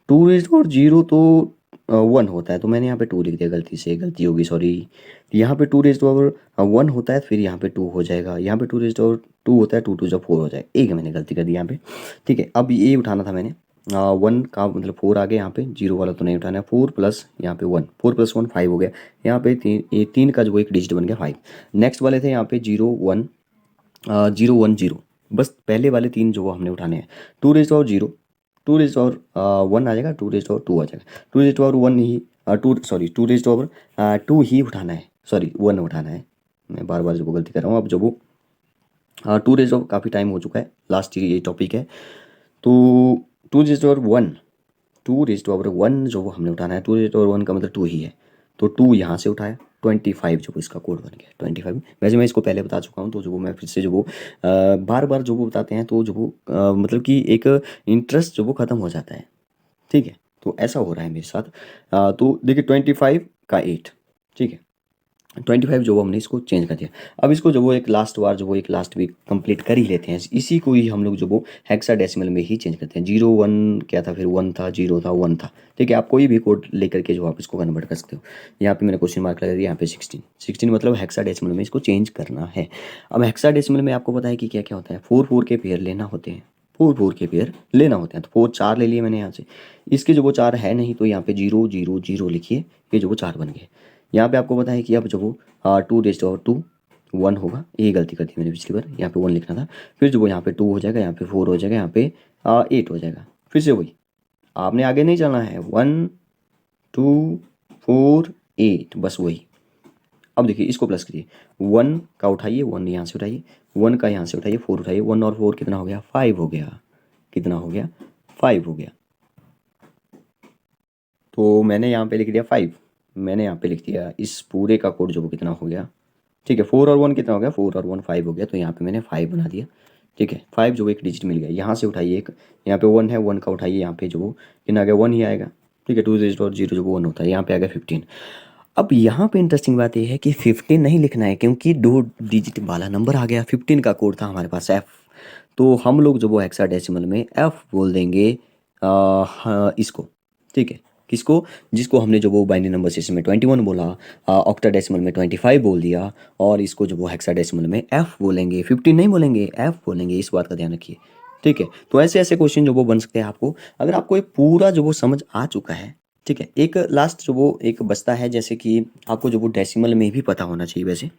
2 रेज़ और 0 तो 1 होता है, तो मैंने यहाँ पे 2 लिख दिया, गलती से, गलती होगी, सॉरी। यहाँ पे 2 रेज़ और 1 होता है, फिर यहाँ पे 2 हो जाएगा। यहाँ पे 2 रेज़ और 2 होता है, 2 टू जब 4 हो जाएगा। एक मैंने गलती कर दी यहाँ पे, ठीक है। अब ये उठाना था मैंने, 1 का मतलब 4 आ गया यहाँ पे, 0 वाला तो नहीं उठाना है। 4 प्लस यहाँ पे 1, 4 प्लस 1 5 हो गया। यहाँ पे 3 का जो एक डिजिट बन गया 5। नेक्स्ट वाले थे यहाँ पे 0 1 0 1 0, बस पहले वाले 3 जो वो हमने उठाने हैं। 2 रेज़ और 0, 2 रेज़ और 1 आ जाएगा, 2 रेज़ और 2 आ जाएगा। 2 रेज़ और 1 ही 2 रेज़ और 2 ही उठाना है, सॉरी 1 उठाना है। मैं बार बार जो वो गलती कर रहा हूँ। अब जो वो 2 रेज़ और काफ़ी टाइम हो चुका है, लास्ट ये टॉपिक है। तो 2 रेज़ और 1, 2 रेज़ और 1 जो वो हमने उठाना है। 2 रेज़ और 1 का मतलब 2 ही है, तो 2 यहाँ से उठाया। 25 जो वो इसका कोड बन गया 25। वैसे मैं इसको पहले बता चुका हूँ, तो जो वो मैं फिर से जो वो बार बार जो वो बताते हैं, तो जो वो मतलब कि एक इंटरेस्ट जो वो ख़त्म हो जाता है, ठीक है। तो ऐसा हो रहा है मेरे साथ। तो देखिए 25 का 8, ठीक है। 25 जो वो हमने इसको चेंज कर दिया। अब इसको जो वो एक लास्ट बार जो वो एक लास्ट वीक कंप्लीट कर ही लेते हैं। इसी को ही हम लोग जो वो हेक्साडेसिमल में ही चेंज करते हैं। 0 1 क्या था, फिर 1 था, 0 था, 1 था, ठीक है। आप कोई भी कोड लेकर के जो आप इसको कन्वर्ट कर सकते हो। यहाँ पे मैंने क्वेश्चन मार्क लगा दिया, यहाँ पे 16 मतलब हेक्साडेसिमल में इसको चेंज करना है। अब हेक्साडेसिमल में आपको पता है कि क्या क्या होता है। 4 के पेयर लेना होते हैं, 4 के पेयर लेना होते हैं। तो 4 4 ले लिए मैंने यहाँ से। इसके जो वो 4 है नहीं, तो यहाँ पे 0 0 0 लिखिए, ये जो वो 4 बन गए। यहाँ पे आपको पता है कि अब जो वो 2 रेज़ और 2 1 होगा। ये गलती कर दी मैंने पिछली बार, यहाँ पे 1 लिखना था। फिर जो वो यहाँ पे 2 हो जाएगा, यहाँ पे 4 हो जाएगा, यहाँ पे 8 हो जाएगा। फिर से वही, आपने आगे नहीं चलना है। 1 2 4 8, बस वही। अब देखिए इसको प्लस करिए। 1 का उठाइए, 1 यहाँ से उठाइए, 1 का यहाँ से उठाइए, 4 उठाइए। 1 और 4 कितना हो गया, 5 हो गया। कितना हो गया, 5 हो गया। तो मैंने यहाँ पे लिख दिया 5, मैंने यहाँ पे लिख दिया इस पूरे का कोड जो वो कितना हो गया, ठीक है। 4 और 1 कितना हो गया, 4 और 1 5 हो गया। तो यहाँ पे मैंने 5 बना दिया, ठीक है। 5 जो एक डिजिट मिल गया। यहाँ से उठाइए एक, यहाँ पे 1 है, 1 का उठाइए, यहाँ पे जो वो कितना आ गया, 1 ही आएगा, ठीक है। 2 डिजिट और 0 जो वो 1 होता है, यहाँ पे आ गया 15। अब यहाँ पे इंटरेस्टिंग बात यह है कि 15 नहीं लिखना है, क्योंकि 2 डिजिट वाला नंबर आ गया। 15 का कोड था हमारे पास F, तो हम लोग जो वो हेक्साडेसिमल में F बोल देंगे हाँ, इसको, ठीक है। किसको, जिसको हमने जो वो बाइनरी नंबर सिस्टम में 21 बोला, ऑक्टाडेसिमल में 25 बोल दिया, और इसको जो वो हेक्साडेसिमल में F बोलेंगे, 15 नहीं बोलेंगे, F बोलेंगे। इस बात का ध्यान रखिए, ठीक है। तो ऐसे ऐसे क्वेश्चन जो वो बन सकते हैं आपको, अगर आपको एक पूरा जो वो समझ आ चुका है, ठीक है। एक लास्ट जो वो एक बचता है, जैसे कि आपको जो वो डेसिमल में भी पता होना चाहिए वैसे।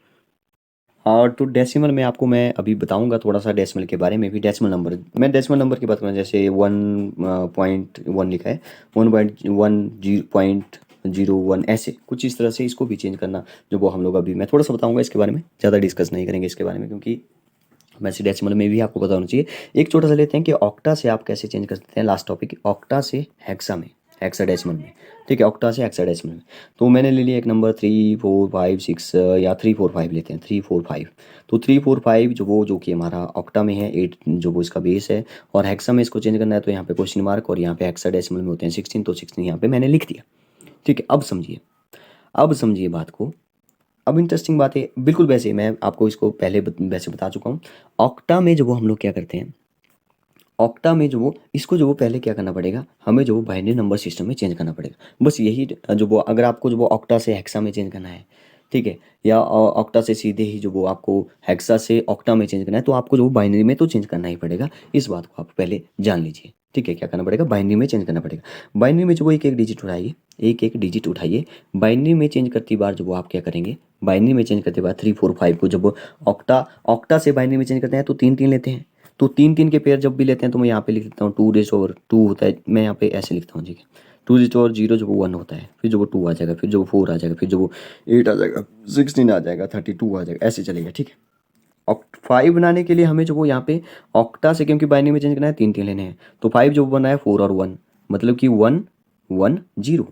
और तो डेसिमल में आपको मैं अभी बताऊंगा थोड़ा सा डेसिमल के बारे में भी। डेसिमल नंबर, मैं डेसिमल नंबर की बात करूँ, जैसे 1.1 लिखा है, 1.1 ऐसे कुछ इस तरह से इसको भी चेंज करना जो वो हम लोग अभी मैं थोड़ा सा बताऊंगा इसके बारे में। ज़्यादा डिस्कस नहीं करेंगे इसके बारे में, क्योंकि वैसे डेसिमल में भी आपको पता होना चाहिए। एक छोटा सा लेते हैं कि ऑक्टा से आप कैसे चेंज कर सकते हैं। लास्ट टॉपिक, ऑक्टा से हेक्सा में, हेक्साडेसिमल में, ठीक है। ऑक्टा से हेक्साडेसिमल में, तो मैंने ले लिया एक नंबर 3 4 5 6, या 3 4 5 लेते हैं, 3 4 5। तो 3 4 5 जो कि हमारा ऑक्टा में है, 8 जो वो इसका बेस है, और हेक्सा में इसको चेंज करना है, तो यहाँ पे क्वेश्चन मार्क, और यहाँ पे हेक्साडेसिमल में होते हैं 16, तो 16 यहाँ पे मैंने लिख दिया, ठीक है। अब समझिए, अब समझिए बात को। अब इंटरेस्टिंग बात है, बिल्कुल वैसे मैं आपको इसको पहले वैसे बता चुका हूँ। ऑक्टा में जो वो हम लोग क्या करते हैं, ऑक्टा में जो वो इसको जो वो पहले क्या करना पड़ेगा, हमें जो वो बाइनरी नंबर सिस्टम में चेंज करना पड़ेगा। बस यही जो वो, अगर आपको जो वो ऑक्टा से हेक्सा में चेंज करना है, ठीक है, या ऑक्टा से सीधे ही जो वो आपको हेक्सा से ऑक्टा में चेंज करना है, तो आपको जो वो बाइनरी में तो चेंज करना ही पड़ेगा। इस बात को आप पहले जान लीजिए, ठीक है। क्या करना पड़ेगा, बाइनरी में चेंज करना पड़ेगा। बाइनरी में जो वो एक एक डिजिट उठाइए, एक एक डिजिट उठाइए। बाइनरी में चेंज करती बार जो वो आप क्या करेंगे, बाइनरी में चेंज करते बाद 3 4 5 को जब ऑक्टा ऑक्टा से बाइनरी में चेंज करते हैं, तो 3 3 लेते हैं। तो 3 3 के पेयर जब भी लेते हैं, तो मैं यहाँ पे लिख देता हूँ 2 रेज़ ओवर 2 होता है, मैं यहाँ पे ऐसे लिखता हूँ, ठीक है। 2 रेज़ ओवर 0 जो वो 1 होता है, फिर जो वो 2 आ जाएगा, फिर जो वो 4 आ जाएगा, फिर जो वो 8 आ जाएगा, 16 आ जाएगा, 32 आ जाएगा, ऐसे चलेगा, ठीक है। 5 बनाने के लिए हमें जो वो यहाँ पे ऑक्टा से, क्योंकि बाइनरी में चेंज करना है, 3 3 लेने हैं, तो 5 जो बना है 4 और 1, मतलब कि 1 1 0,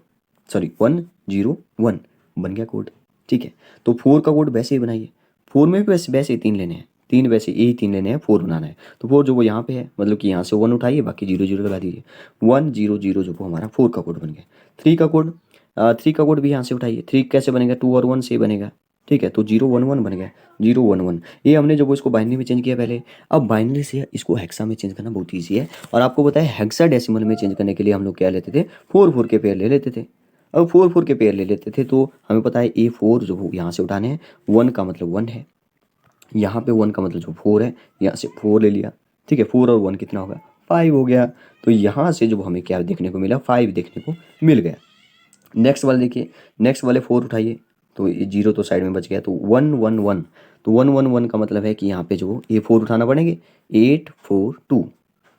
सॉरी 1 0 1 बन गया कोड, ठीक है। तो 4 का कोड वैसे ही बनाइए। 4 में भी वैसे वैसे ही 3 लेने हैं, तीन वैसे यही तीन लेने हैं, 4 बनाना है। तो 4 जो वो यहाँ पे है, मतलब कि यहाँ से 1 उठाइए, बाकी 0 0 लगा दीजिए। 1 0 0 जो वो हमारा 4 का कोड बन गया। 3 का कोड भी यहाँ से उठाइए। 3 कैसे बनेगा, 2 और 1 से बनेगा, ठीक है। तो 0 1 1 बन गया, 0 1 1। ये हमने जो वो इसको बाइनरी में चेंज किया पहले। अब बाइनरी से इसको हेक्सा में चेंज करना बहुत ईजी है। और आपको पता है हेक्साडेसिमल में चेंज करने के लिए हम लोग क्या लेते थे, 4 4 के पेयर ले लेते थे। अब 4 4 के पेयर ले लेते थे तो हमें पता है A4 जो वो यहाँ से उठाने हैं। 1 का मतलब 1 है, यहाँ पे 1 का मतलब जो 4 है, यहाँ से 4 ले लिया, ठीक है। 4 और 1 कितना होगा, 5 हो गया। तो यहाँ से जो हमें क्या देखने को मिला, 5 देखने को मिल गया। नेक्स्ट वाले देखिए, नेक्स्ट वाले 4 उठाइए, तो ये 0 तो साइड में बच गया। तो 1 1 1, तो 1 1 1 का मतलब है कि यहाँ पे जो ये 4 उठाना पड़ेंगे। 8 4 2,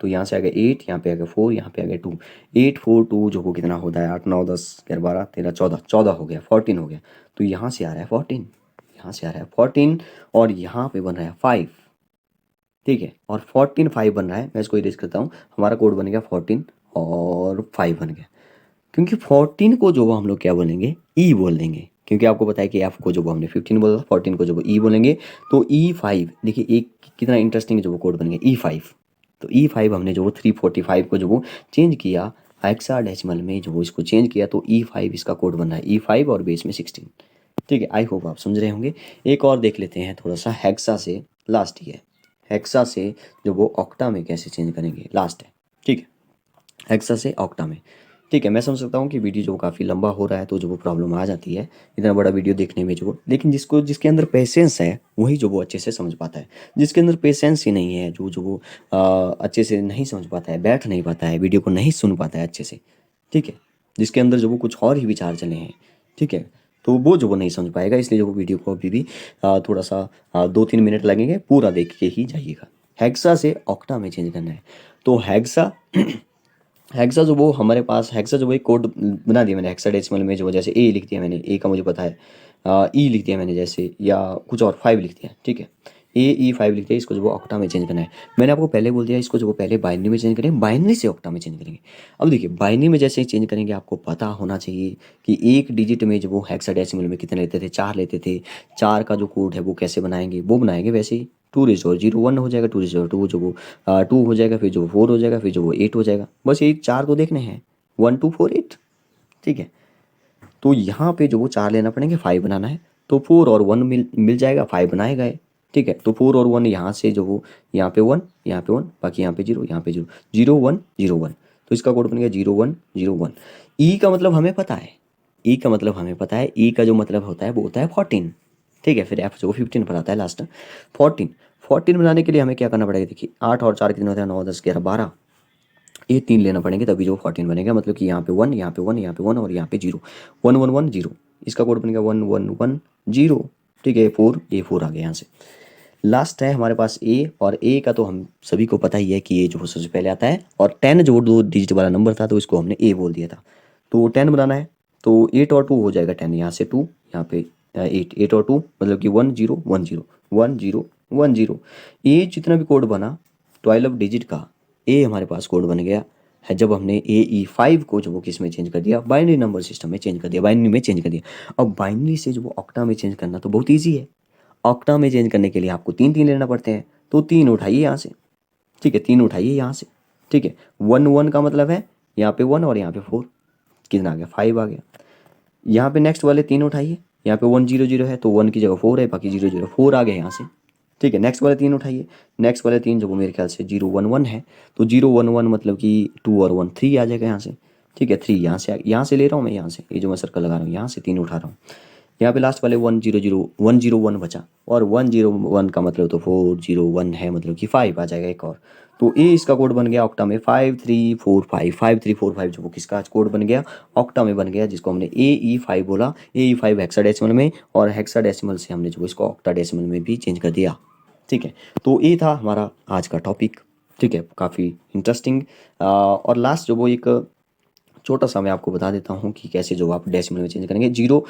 तो यहाँ से आ गया 8, यहाँ पे आ गया 4, यहाँ पे आ गया 2। 8 4 2 जो वो कितना होता है, 8 9 10 11 12 13 14, 14 हो गया, 14 हो गया। तो यहाँ से आ रहा है 14, यहाँ से आ रहा है 14, और यहाँ पे बन रहा है 5, ठीक है। और 14 5 बन रहा है। मैं इसको इरेज करता हूँ, हमारा कोड बन गया 14 और 5 बन गया। क्योंकि 14 को जो वो हम लोग क्या बोलेंगे, ई बोल देंगे, क्योंकि आपको पता है कि एफ को जो वो हमने 15 बोला, 14 को जो वो ई बोलेंगे। तो E5 देखिए, एक कितना इंटरेस्टिंग जो वो कोड बन गया E5। तो E5 हमने जो वो 345 को जो वो चेंज किया हेक्साडेसिमल में, जो वो इसको चेंज किया, तो E5 इसका कोड बन रहा है, E5 और बेस में 16, ठीक है। आई होप आप समझ रहे होंगे। एक और देख लेते हैं थोड़ा सा हेक्सा से, लास्ट ही है। हेक्सा से जो वो ऑक्टा में कैसे चेंज करेंगे, लास्ट है, ठीक है। हेक्सा से ऑक्टा में, ठीक है। मैं समझ सकता हूँ कि वीडियो जो काफ़ी लंबा हो रहा है, तो जो वो प्रॉब्लम आ जाती है इतना बड़ा वीडियो देखने में जो, लेकिन जिसके अंदर पेशेंस है वही जो वो अच्छे से समझ पाता है। जिसके अंदर पेशेंस ही नहीं है, जो जो वो अच्छे से नहीं समझ पाता है, बैठ नहीं पाता है, वीडियो को नहीं सुन पाता है अच्छे से, ठीक है। जिसके अंदर जो वो कुछ और ही विचार चले हैं, ठीक है, तो वो जो वो नहीं समझ पाएगा। इसलिए जो वो वीडियो को अभी भी थोड़ा सा 2-3 मिनट लगेंगे, पूरा देख के ही जाइएगा। हेक्सा से ऑक्टा में चेंज करना है, तो हेक्सा हेक्सा जो वो हमारे पास, हेक्सा जो वो एक कोड बना दिया मैंने हेक्साडेसिमल में, जो जैसे ए लिख दिया मैंने, ए का मुझे पता है, ई लिख दिया मैंने जैसे, या कुछ और 5 लिख दिया, ठीक है। AE5 लिख दिया, इसको जो वो ऑक्टा में चेंज करना है। मैंने आपको पहले बोल दिया इसको जो वो पहले बाइनरी में चेंज करेंगे, बाइनरी से ऑक्टा में चेंज करेंगे। अब देखिए बाइनरी में जैसे ही चेंज करेंगे, आपको पता होना चाहिए कि एक डिजिट में जो वो हेक्साडेसिमल में कितने लेते थे, 4 लेते थे। 4 का जो कोड है वो कैसे बनाएंगे, वो बनाएंगे वैसे ही 2 0 1 हो जाएगा, 2 2 जो वो 2 हो जाएगा, फिर जो वो 4 हो जाएगा, फिर जो वो 8 हो जाएगा। बस यही 4 तो देखने हैं, 1 2 4 8, ठीक है। तो यहाँ पे जो वो 4 लेना पड़ेंगे, 5 बनाना है, तो 4 और 1 मिल जाएगा, 5 बनाए गए, ठीक है। तो 4 और 1 यहाँ से जो वो, यहाँ पे 1, यहाँ पे 1, बाकी यहाँ पे 0, यहाँ पे 0, 0 1 0 1। तो इसका कोड बन गया 0 1 0 1। ई का मतलब हमें पता है, ई का मतलब हमें पता है, ई का जो मतलब होता है वो होता है 14, ठीक है। फिर एफ जो 15 पर आता है लास्ट, 14। 14 बनाने के लिए हमें क्या करना पड़ेगा, देखिए 8 और 4 कितने होते हैं, 9 10 11 12, ये 3 लेना पड़ेंगे तभी जो 14 बनेगा। मतलब कि यहाँ पे 1, यहाँ पे 1, यहाँ पे 1 और यहाँ पे 0, 1 1 1 0। इसका कोड बनेगा 1 1 1 0, ठीक है। 4, ये 4 आ गया यहाँ से। लास्ट है हमारे पास ए, और ए का तो हम सभी को पता ही है कि ए जो सबसे पहले आता है, और 10 जो 2 डिजिट वाला नंबर था, तो इसको हमने ए बोल दिया था। तो 10 बनाना है, तो 8 और 2 हो जाएगा 10, यहाँ से 2, यहाँ पे 8, 8 और 2 मतलब कि 1 0 1 0 1 0 1 0। ए जितना भी कोड बना 12 डिजिट का, ए हमारे पास कोड बन गया है जब हमने AE5 को जो वो किस में चेंज कर दिया, बाइनरी नंबर सिस्टम में चेंज कर दिया, बाइनरी में चेंज कर दिया। अब बाइनरी से जो वो ऑक्टा में चेंज करना तो बहुत ईजी है। ऑक्टा में चेंज करने के लिए आपको 3 3 लेना पड़ते हैं, तो 3 उठाइए यहाँ से, ठीक है। 3 उठाइए यहाँ से, ठीक है। 1 1 का मतलब है यहाँ पे 1 और यहाँ पे 4, कितना आ गया, 5 आ गया। यहाँ पे नेक्स्ट वाले 3 उठाइए, यहाँ पे 1 0 0 है, तो 1 की जगह 4 है, बाकी 0 0 4 आ गए यहाँ से, ठीक है। नेक्स्ट वाले 3 उठाइए, नेक्स्ट वाले 3 जो वो मेरे ख्याल से 0 1 1 है, तो 0 1 1 मतलब कि 2 और 1 3 आ जाएगा यहाँ से, ठीक है। 3 यहाँ से ले रहा हूँ मैं, यहाँ से ये जो मैं सर्कल लगा रहा हूँ, यहाँ से 3 उठा रहा हूँ। यहाँ पे लास्ट वाले 1 0 0 1 0 1 बचा, और 1 0 1 का मतलब तो 4 0 1 है, मतलब कि 5 आ जाएगा एक और। तो ए इसका कोड बन गया ऑक्टा में 5 3 4 5, 5 3 4 5 जो वो किसका कोड बन गया, ऑक्टा में बन गया, जिसको हमने AE5 बोला। AE5 हेक्साडेसिमल में, और हेक्साडेसिमल से हमने जो इसको ऑक्टाडेसिमल में भी चेंज कर दिया, ठीक है। तो ये था हमारा आज का टॉपिक, ठीक है, काफ़ी इंटरेस्टिंग। और लास्ट जो वो एक छोटा सा मैं आपको बता देता हूँ कि कैसे जो आप डेसिमल में चेंज करेंगे। 0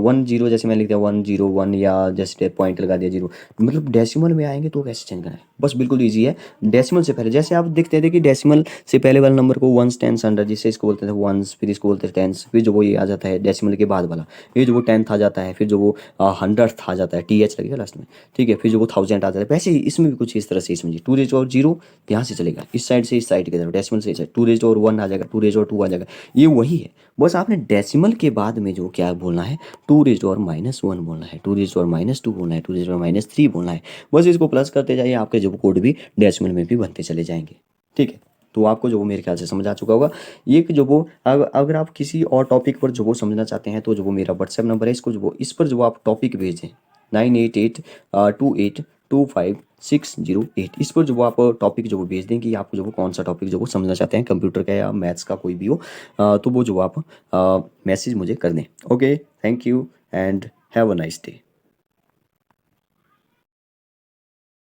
1 0 जैसे मैं लिख दिया 1 0 1 या जैसे पॉइंट लगा दिया 0, मतलब डेसिमल में आएंगे तो कैसे चेंज करना है, बस बिल्कुल ईजी है। डेसिमल से पहले जैसे आप देखते थे कि डेसिमल से पहले वाले नंबर को वंस टेंस हंड्रेड, जिससे इसको बोलते थे वंस, फिर इसको बोलते थे टेंस, फिर जो वो ये आ जाता है डेसिमल के बाद वाला, ये जो वो टेंथ आ जाता है, फिर जो वो हंड्रेड आ जाता है, TH लगेगा लास्ट में, ठीक है, फिर जो वो थाउजेंड आ जाता है। वैसे ही इसमें भी कुछ इस तरह से समझिए, 2 यहाँ से चलेगा, इस साइड से इस साइड की तरफ, डेसिमल से इस साइड 2 1 आ जाएगा, 2 2 आ जाएगा, ये वही है। बस आपने डेसिमल के बाद में जो क्या बोलना है, 2 बोलना है, 2 बोलना है, 2 बोलना है। बस इसको प्लस करते जाइए, आपके जो कोड भी डेसिमल में भी बनते चले जाएंगे, ठीक है। तो आपको जो वो मेरे ख्याल से समझ आ चुका होगा। ये कि जो वो अगर आप किसी और टॉपिक पर जो वो समझना चाहते हैं तो जो वो मेरा व्हाट्सएप नंबर है, इसको जो वो इस पर जो आप टॉपिक भेजें 9882825608, इस पर जो वो आप टॉपिक जो वो भेज दें कि आपको जो वो कौन सा टॉपिक जो वो समझना चाहते हैं, कंप्यूटर का या मैथ्स का कोई भी हो, तो वो जो आप मैसेज मुझे कर दें। Okay, thank you and have a nice day.